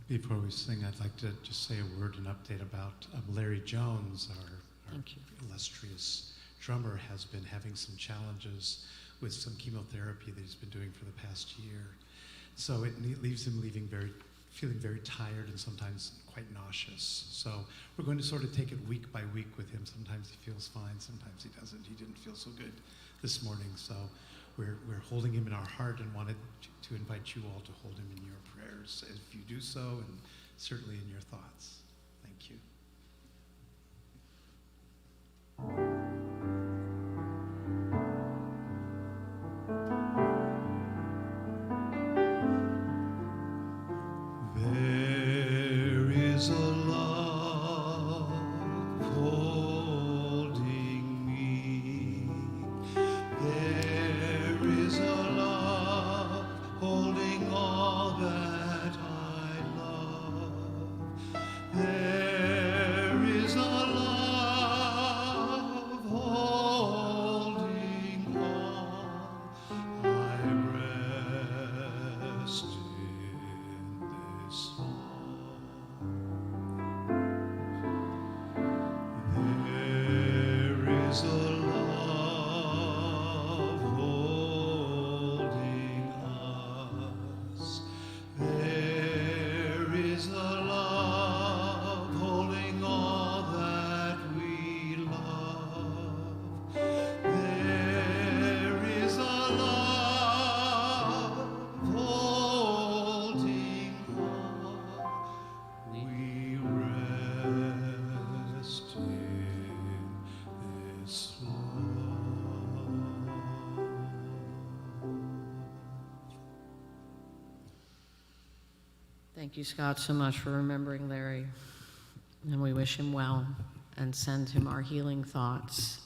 Before we sing, I'd like to just say a word, an update about Larry Jones, our illustrious drummer, has been having some challenges with some chemotherapy that he's been doing for the past year. So it leaves him feeling very tired and sometimes quite nauseous. So we're going to sort of take it week by week with him. Sometimes he feels fine, sometimes he doesn't. He didn't feel so good this morning. So we're holding him in our heart and wanted to invite you all to hold him in your prayers if you do so, and certainly in your thoughts. Thank you. There is a love holding me. There is a love holding all that I love. Thank you, Scott, so much for remembering Larry. And we wish him well and send him our healing thoughts.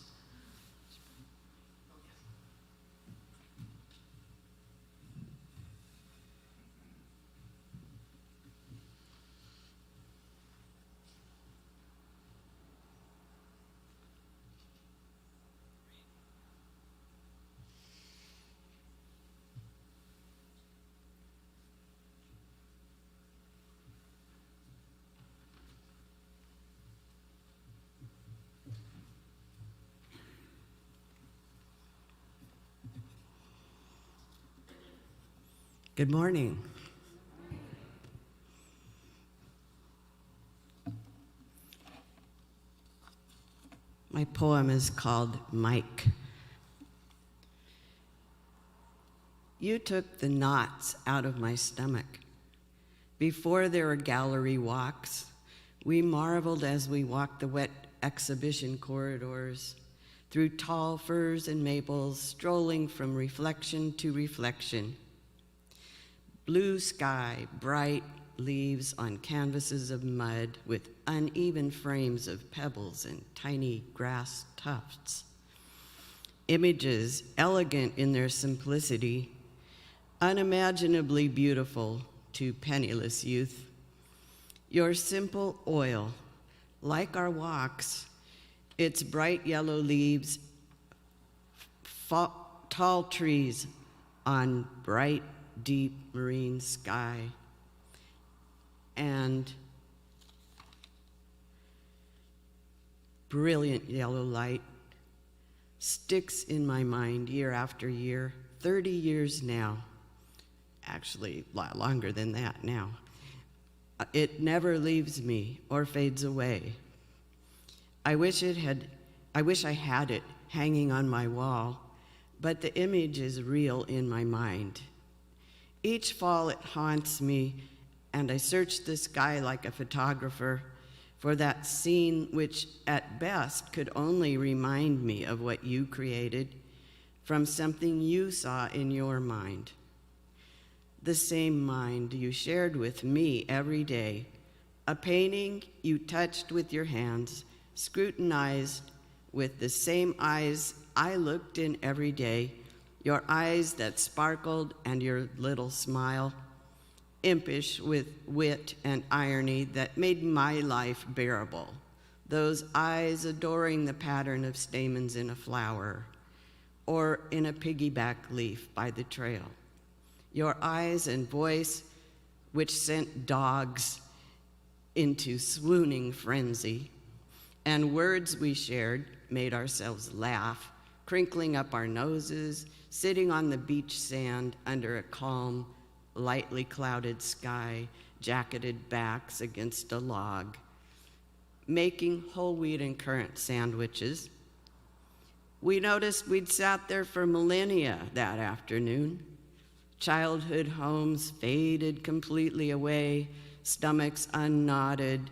Good morning. My poem is called Mike. You took the knots out of my stomach. Before there were gallery walks, we marveled as we walked the wet exhibition corridors, through tall firs and maples, strolling from reflection to reflection. Blue sky, bright leaves on canvases of mud with uneven frames of pebbles and tiny grass tufts. Images, elegant in their simplicity, unimaginably beautiful to penniless youth. Your simple oil, like our walks, its bright yellow leaves, tall trees on bright, deep marine sky, and brilliant yellow light sticks in my mind year after year, 30 years now, actually a lot longer than that now. It never leaves me or fades away. I wish I had it hanging on my wall, but the image is real in my mind. Each fall it haunts me, and I search the sky like a photographer for that scene which at best could only remind me of what you created from something you saw in your mind. The same mind you shared with me every day, a painting you touched with your hands, scrutinized with the same eyes I looked in every day, your eyes that sparkled and your little smile, impish with wit and irony that made my life bearable. Those eyes adoring the pattern of stamens in a flower or in a piggyback leaf by the trail. Your eyes and voice which sent dogs into swooning frenzy, and words we shared made ourselves laugh, crinkling up our noses, sitting on the beach sand under a calm, lightly clouded sky, jacketed backs against a log, making whole wheat and currant sandwiches. We noticed we'd sat there for millennia that afternoon. Childhood homes faded completely away, stomachs unknotted.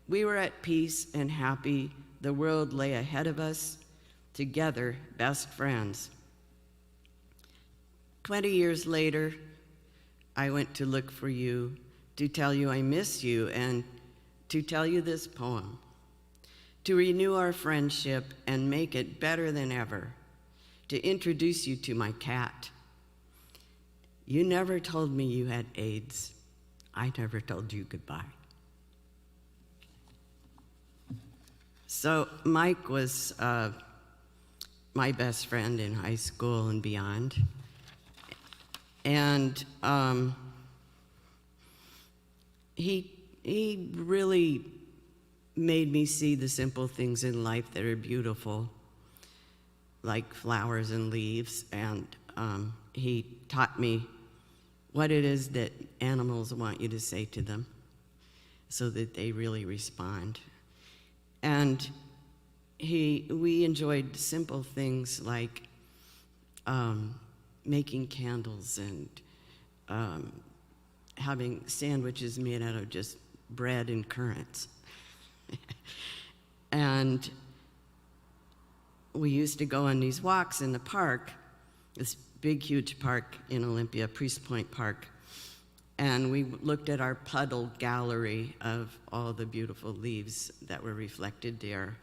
We were at peace and happy. The world lay ahead of us, together, best friends. 20 years later, I went to look for you, to tell you I miss you, and to tell you this poem, to renew our friendship and make it better than ever, to introduce you to my cat. You never told me you had AIDS. I never told you goodbye. So Mike was my best friend in high school and beyond. And he really made me see the simple things in life that are beautiful, like flowers and leaves. And he taught me what it is that animals want you to say to them so that they really respond. And we enjoyed simple things like making candles and having sandwiches made out of just bread and currants. And we used to go on these walks in the park, this big, huge park in Olympia, Priest Point Park. And we looked at our puddle gallery of all the beautiful leaves that were reflected there.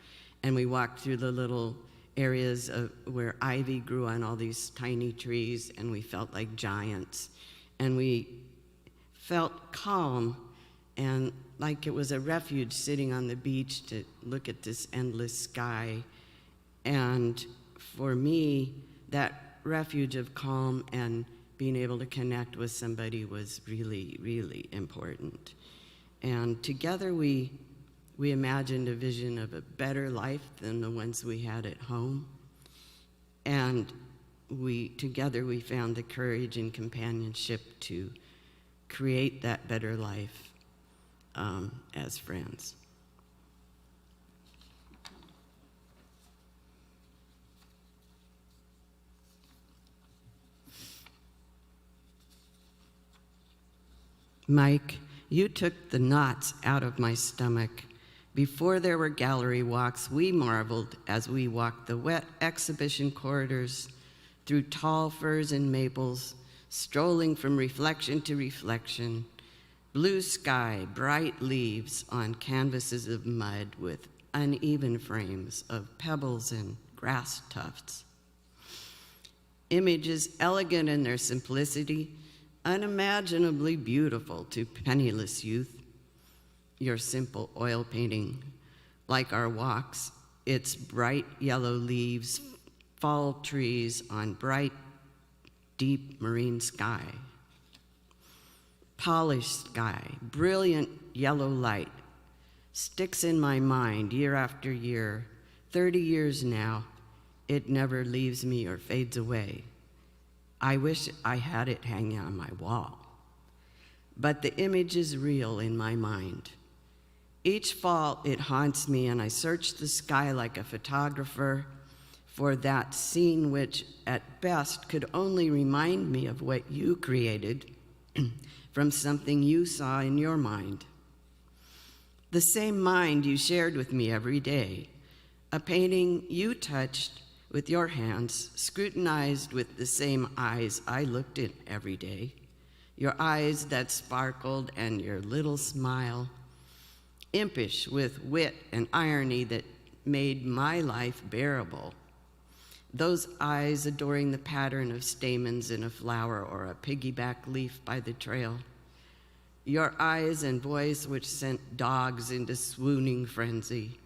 And we walked through the little areas where ivy grew on all these tiny trees, and we felt like giants. And we felt calm and like it was a refuge sitting on the beach to look at this endless sky. And for me, that refuge of calm and being able to connect with somebody was really, really important. And together we imagined a vision of a better life than the ones we had at home. And together we found the courage and companionship to create that better life as friends. Mike, you took the knots out of my stomach. Before there were gallery walks, we marveled as we walked the wet exhibition corridors through tall firs and maples, strolling from reflection to reflection, blue sky, bright leaves on canvases of mud with uneven frames of pebbles and grass tufts. Images elegant in their simplicity, unimaginably beautiful to penniless youth. Your simple oil painting, like our walks, its bright yellow leaves, fall trees on bright, deep marine sky. Polished sky, brilliant yellow light, sticks in my mind year after year, 30 years now. It never leaves me or fades away. I wish I had it hanging on my wall. But the image is real in my mind. Each fall it haunts me, and I search the sky like a photographer for that scene which at best could only remind me of what you created from something you saw in your mind. The same mind you shared with me every day, a painting you touched with your hands, scrutinized with the same eyes I looked in every day, your eyes that sparkled and your little smile, impish with wit and irony that made my life bearable. Those eyes adoring the pattern of stamens in a flower or a piggyback leaf by the trail. Your eyes and voice which sent dogs into swooning frenzy.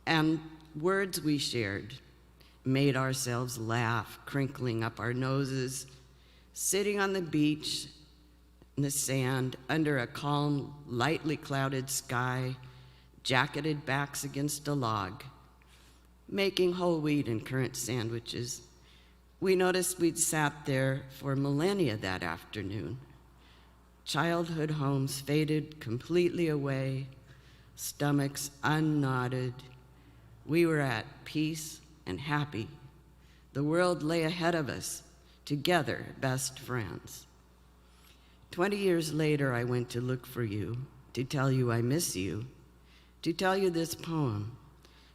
And words we shared, made ourselves laugh, crinkling up our noses, sitting on the beach in the sand under a calm, lightly clouded sky, jacketed backs against a log, making whole wheat and currant sandwiches. We noticed we'd sat there for millennia that afternoon. Childhood homes faded completely away, stomachs unknotted. We were at peace and happy. The world lay ahead of us, together, best friends. 20 years later, I went to look for you, to tell you I miss you, to tell you this poem,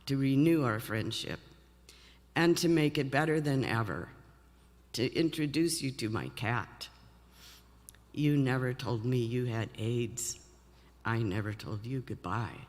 to renew our friendship, and to make it better than ever, to introduce you to my cat. You never told me you had AIDS. I never told you goodbye.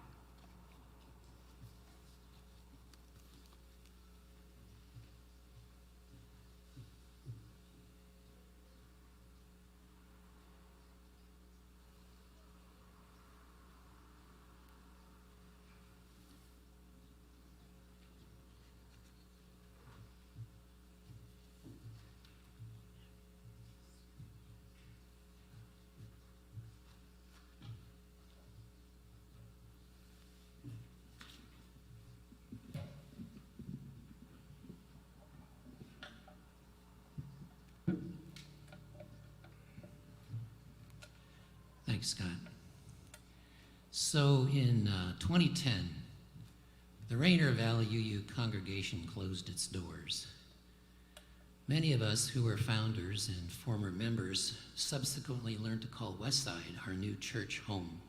Thanks, Scott. So in 2010, the Rainier Valley UU congregation closed its doors. Many of us who were founders and former members subsequently learned to call Westside our new church home.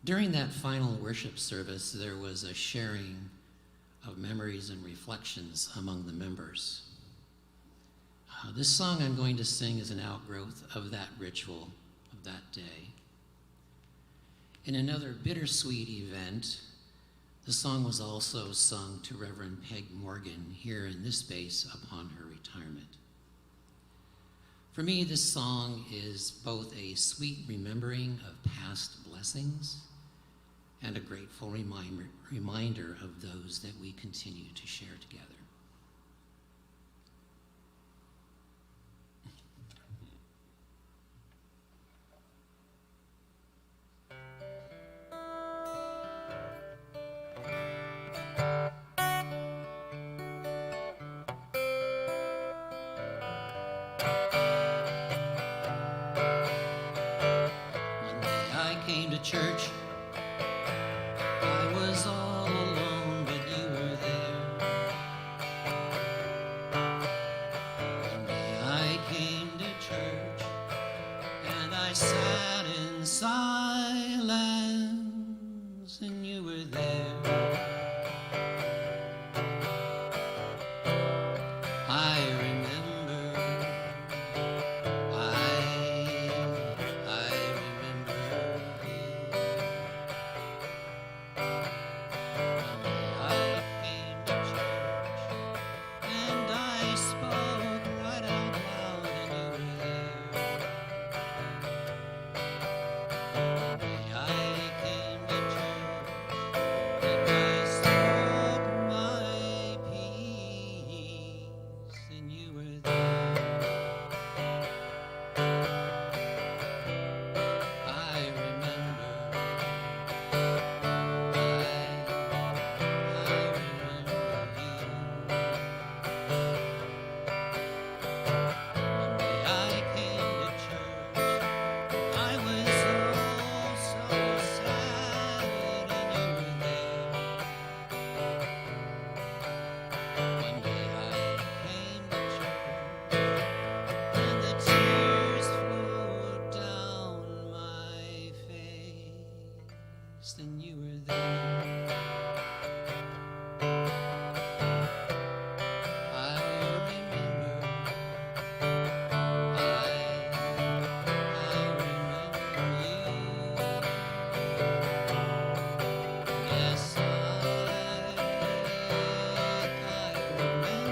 During that final worship service, there was a sharing of memories and reflections among the members. This song I'm going to sing is an outgrowth of that ritual of that day. In another bittersweet event, the song was also sung to Reverend Peg Morgan here in this space upon her retirement. For me, this song is both a sweet remembering of past blessings and a grateful reminder of those that we continue to share together. One day I came to church. I was all alone, but you were there. One day I came to church, and I sat in silence, and you were there. I remember, I remember you. One day I came to church, and I spoke right out loud, and you were there. One day I came to church, and I spoke my peace, and you were there. I remember, I remember you. One day I came to church. I was so sad, and you were there. One day I came to church, and the tears flowed down my face, and you were there. I remember, I remember you. Yes, I remember.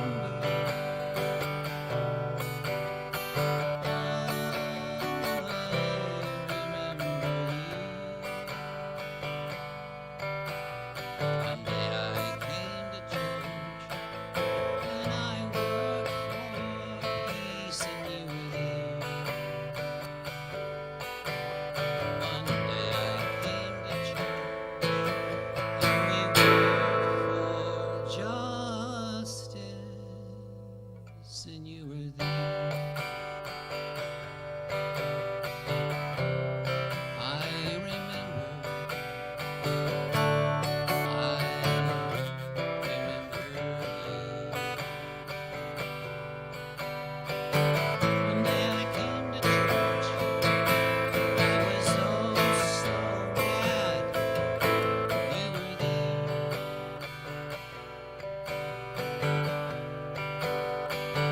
One day I came to church, and I worked for peace, and you were there. One day I came to church, and we worked for justice, and you were there. I remember, one day I came to church. I was so glad you were there.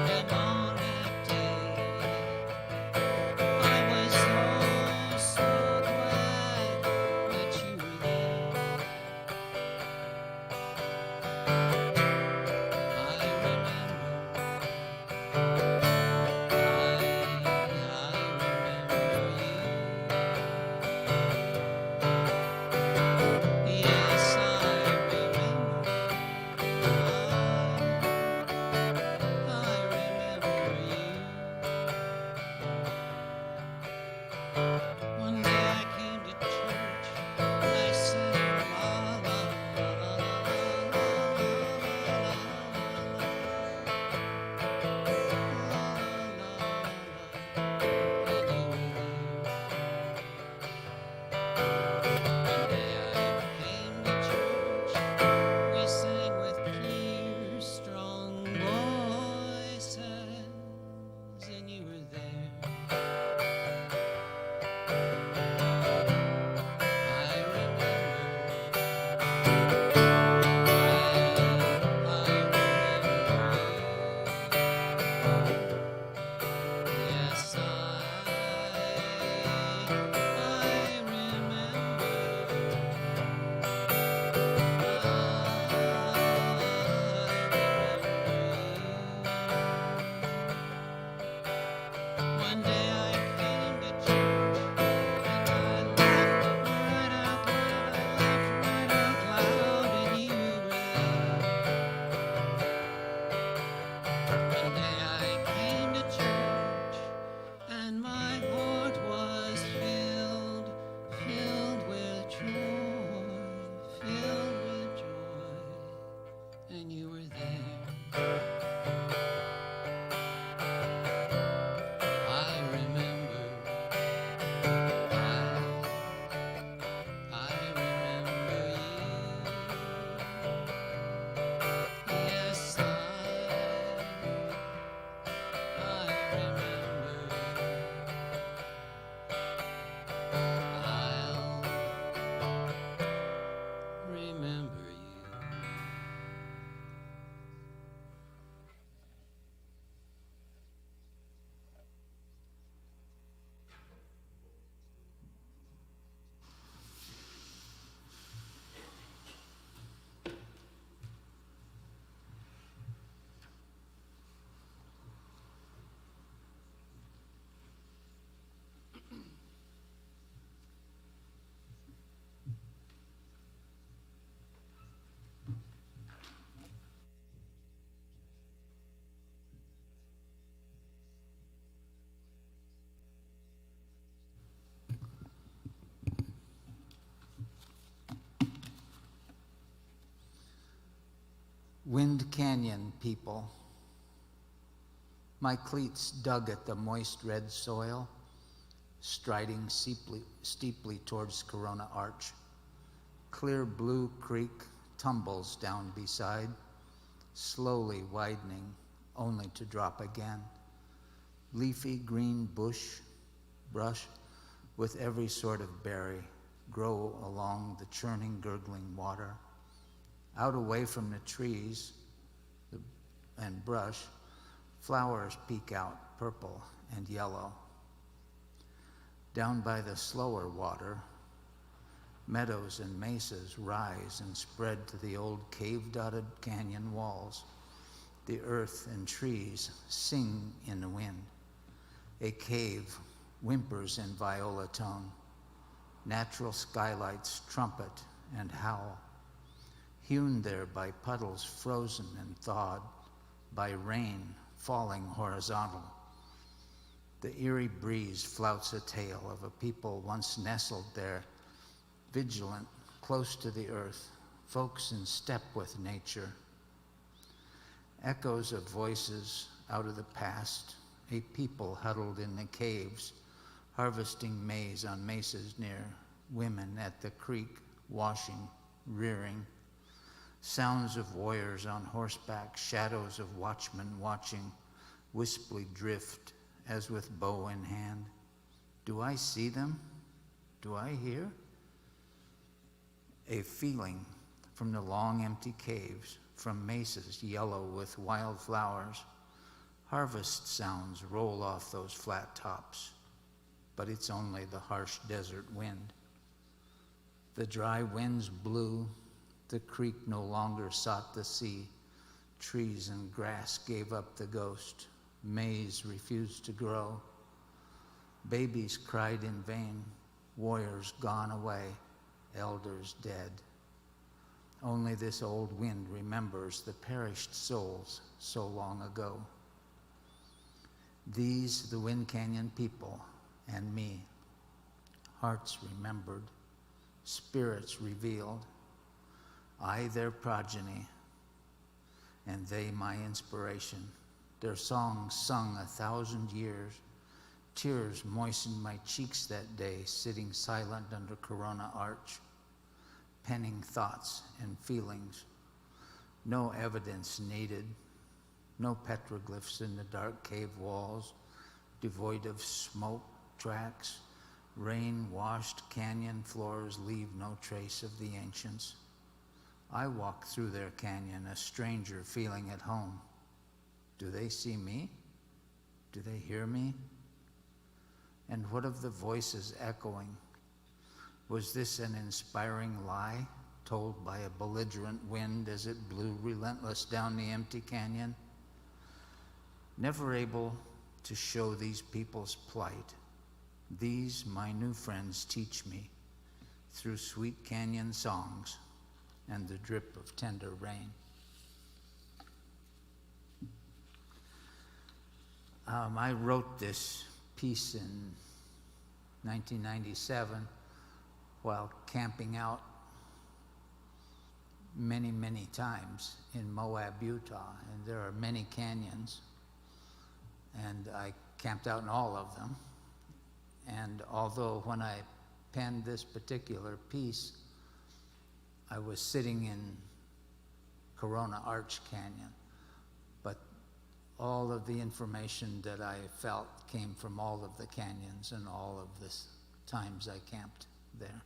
And on that day, I was so glad that you were there. I remember, yes, I remember, I remember you. One day I came to church, I sang la la la la la la la la la. One day I came to church, we sang with clear, strong voices, and you were there. Wind Canyon people, my cleats dug at the moist red soil, striding steeply towards Corona Arch. Clear blue creek tumbles down beside, slowly widening, only to drop again. Leafy green brush with every sort of berry grow along the churning, gurgling water. Out away from the trees and brush, flowers peek out, purple and yellow. Down by the slower water, meadows and mesas rise and spread to the old cave-dotted canyon walls. The earth and trees sing in the wind. A cave whimpers in viola tone. Natural skylights trumpet and howl, hewn there by puddles frozen and thawed, by rain falling horizontal. The eerie breeze flouts a tale of a people once nestled there, vigilant, close to the earth, folks in step with nature. Echoes of voices out of the past, a people huddled in the caves, harvesting maize on mesas near, women at the creek, washing, rearing. Sounds of warriors on horseback, shadows of watchmen watching, wisply drift as with bow in hand. Do I see them? Do I hear? A feeling from the long empty caves, from mesas yellow with wild flowers. Harvest sounds roll off those flat tops, but it's only the harsh desert wind. The dry winds blew, the creek no longer sought the sea. Trees and grass gave up the ghost, maize refused to grow. Babies cried in vain, warriors gone away, elders dead. Only this old wind remembers the perished souls so long ago. These, the Wind Canyon people, and me, hearts remembered, spirits revealed, I their progeny, and they my inspiration. Their songs sung 1,000 years, tears moistened my cheeks that day, sitting silent under Corona Arch, penning thoughts and feelings. No evidence needed, no petroglyphs in the dark cave walls, devoid of smoke tracks. Rain-washed canyon floors leave no trace of the ancients. I walk through their canyon, a stranger feeling at home. Do they see me? Do they hear me? And what of the voices echoing? Was this an inspiring lie told by a belligerent wind as it blew relentless down the empty canyon? Never able to show these people's plight, these my new friends teach me through sweet canyon songs and the drip of tender rain. I wrote this piece in 1997 while camping out many, many times in Moab, Utah, and there are many canyons, and I camped out in all of them. And although when I penned this particular piece, I was sitting in Corona Arch Canyon, but all of the information that I felt came from all of the canyons and all of the times I camped there.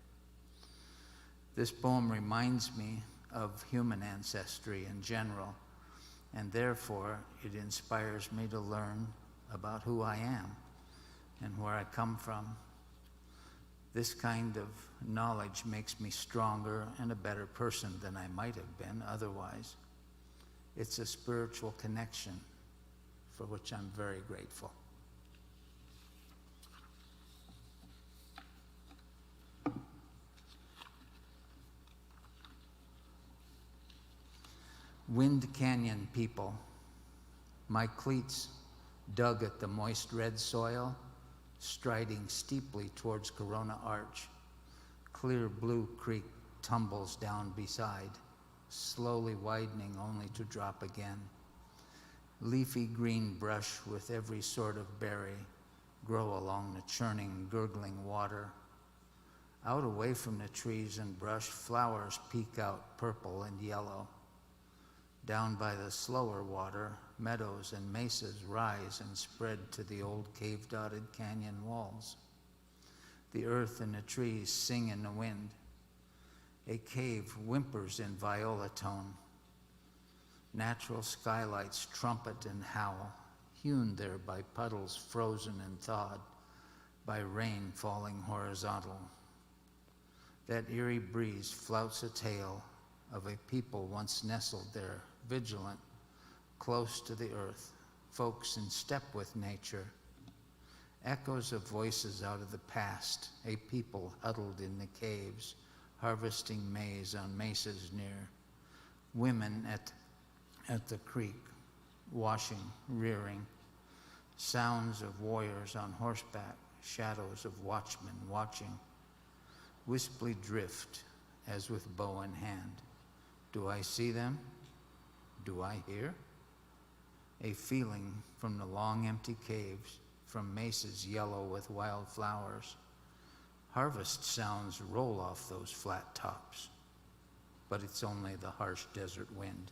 This poem reminds me of human ancestry in general, and therefore it inspires me to learn about who I am and where I come from. This kind of knowledge makes me stronger and a better person than I might have been otherwise. It's a spiritual connection for which I'm very grateful. Wind Canyon people, my cleats dug at the moist red soil, striding steeply towards Corona Arch. Clear blue creek tumbles down beside. slowly widening only to drop again. Leafy green brush with every sort of berry grow along the churning, gurgling water. Out away from the trees and brush, flowers peek out purple and yellow. Down by the slower water, meadows and mesas rise and spread to the old cave-dotted canyon walls. The earth and the trees sing in the wind. A cave whimpers in viola tone. Natural skylights trumpet and howl, hewn there by puddles frozen and thawed, by rain falling horizontal. That eerie breeze flouts a tale of a people once nestled there, vigilant, close to the earth, folks in step with nature. Echoes of voices out of the past, a people huddled in the caves, harvesting maize on mesas near. Women at the creek, washing, rearing. Sounds of warriors on horseback, shadows of watchmen watching. Wisply drift, as with bow in hand. Do I see them? Do I hear? A feeling from the long empty caves, from mesas yellow with wild flowers. Harvest sounds roll off those flat tops, but it's only the harsh desert wind.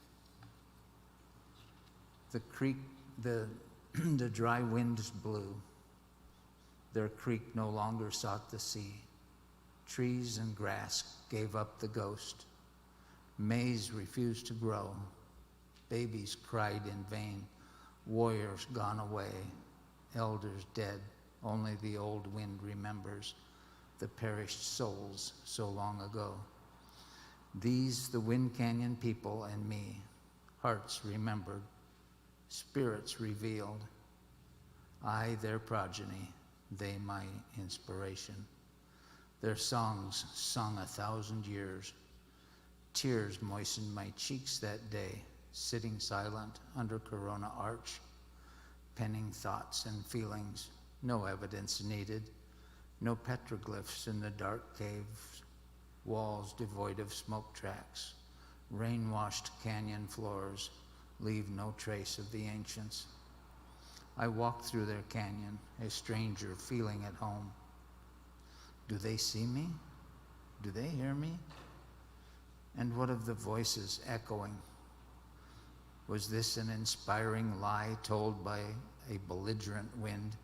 The creek, the dry winds blew. Their creek no longer sought the sea. Trees and grass gave up the ghost. Maize refused to grow. Babies cried in vain. Warriors gone away. Elders dead. Only the old wind remembers the perished souls so long ago. These, the Wind Canyon people and me, hearts remembered, spirits revealed. I, their progeny, they my inspiration. Their songs sung 1,000 years. Tears moistened my cheeks that day, sitting silent under Corona Arch, penning thoughts and feelings, no evidence needed, no petroglyphs in the dark caves, walls devoid of smoke tracks, rain-washed canyon floors leave no trace of the ancients. I walked through their canyon, a stranger feeling at home. Do they see me? Do they hear me? And what of the voices echoing? Was this an inspiring lie told by a belligerent wind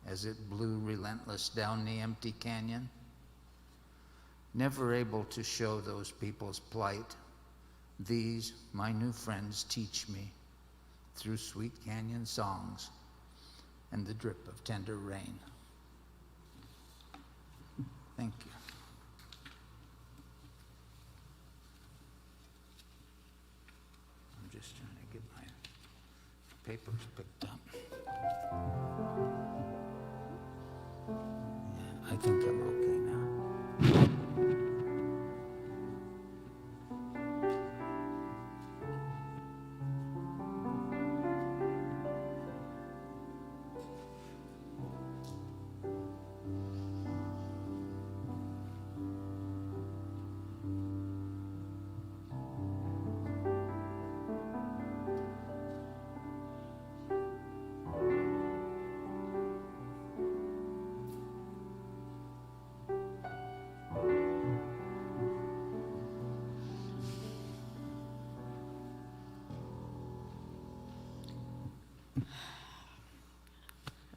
as it blew relentless down the empty canyon? Never able to show those people's plight, these, my new friends, teach me through sweet canyon songs and the drip of tender rain. Thank you. I'm just trying to get my papers picked up. Yeah, I think I'm okay now.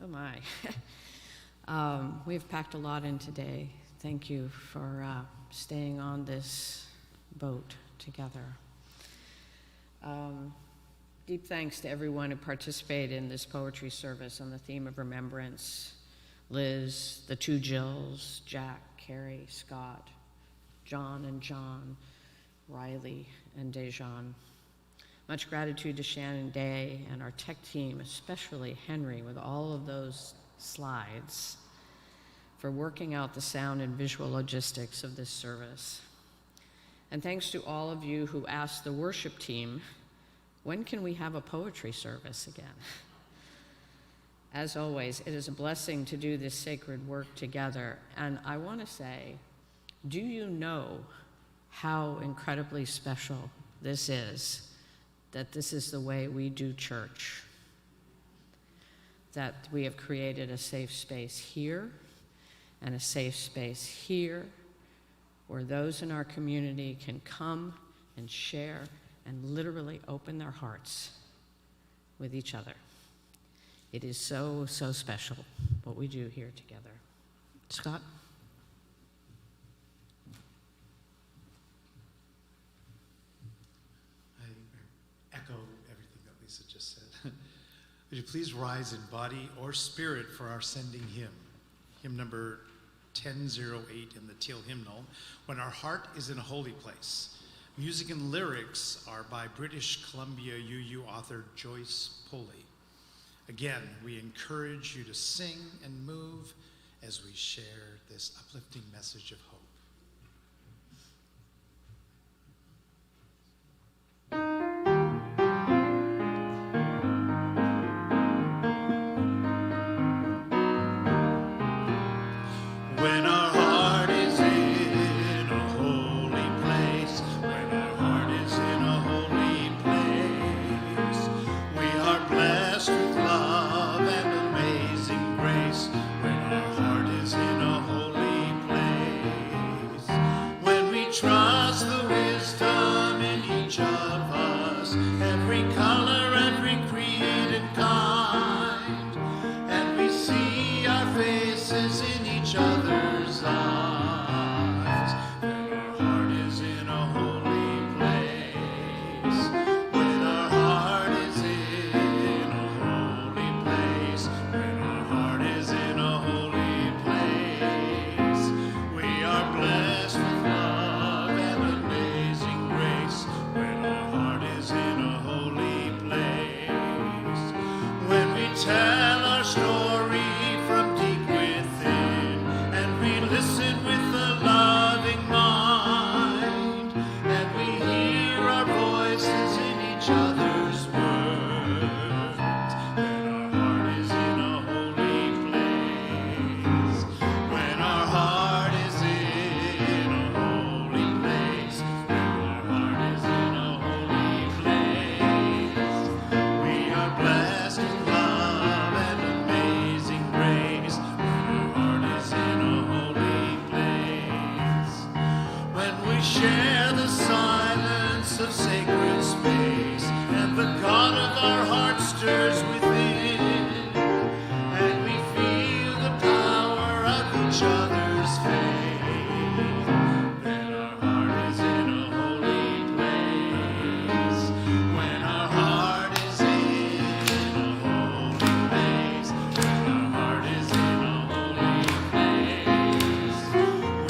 Oh my. We've packed a lot in today. Thank you for staying on this boat together. Deep thanks to everyone who participated in this poetry service on the theme of remembrance. Liz, the two Jills, Jack, Carrie, Scott, John and John, Riley and Dejan. Much gratitude to Shannon Day and our tech team, especially Henry with all of those slides, for working out the sound and visual logistics of this service. And thanks to all of you who asked the worship team, when can we have a poetry service again? As always, it is a blessing to do this sacred work together. And I want to say, do you know how incredibly special this is, that this is the way we do church. That we have created a safe space here and a safe space here where those in our community can come and share and literally open their hearts with each other. It is so, so special what we do here together. Scott? I echo everything that Lisa just said. Would you please rise in body or spirit for our sending hymn? Hymn number 1008 in the Teal Hymnal, When Our Heart is in a Holy Place. Music and lyrics are by British Columbia UU author Joyce Pulley. Again, we encourage you to sing and move as we share this uplifting message of hope. When our heart is in a holy place, when our heart is in a holy place, we are blessed with love and amazing grace. When our heart is in a holy place, when we trust the wisdom in each of us, every color, every creed and kind, and we see our faces in each other's eyes. When our heart is in a holy place, when our heart is in a holy place, when our heart is in a holy place, we are blessed with love and amazing grace. When our heart is in a holy place, when we tell our story from deep within, and we listen with a loving mind, and we hear our voices in each other's words. When our heart is in a holy place, when our heart is in a holy place, when our heart is in a holy place, we are blessed with love and amazing grace. When our heart is in a holy place, when we share the silence of sacred space, and the God of our heart stirs within, and we feel the power of each other's faith. Then our heart is in a holy place, when our heart is in a holy place, when our heart is in a holy place,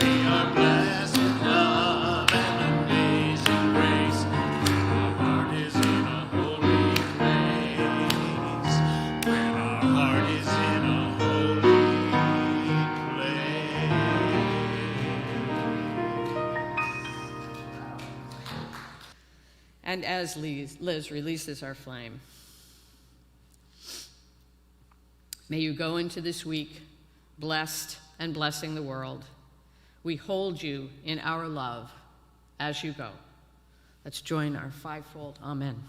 we are blessed with love and amazing grace. When our heart is in a holy place, when our heart is in a holy place. And as Liz releases our flame, may you go into this week blessed and blessing the world. We hold you in our love as you go. Let's join our fivefold amen.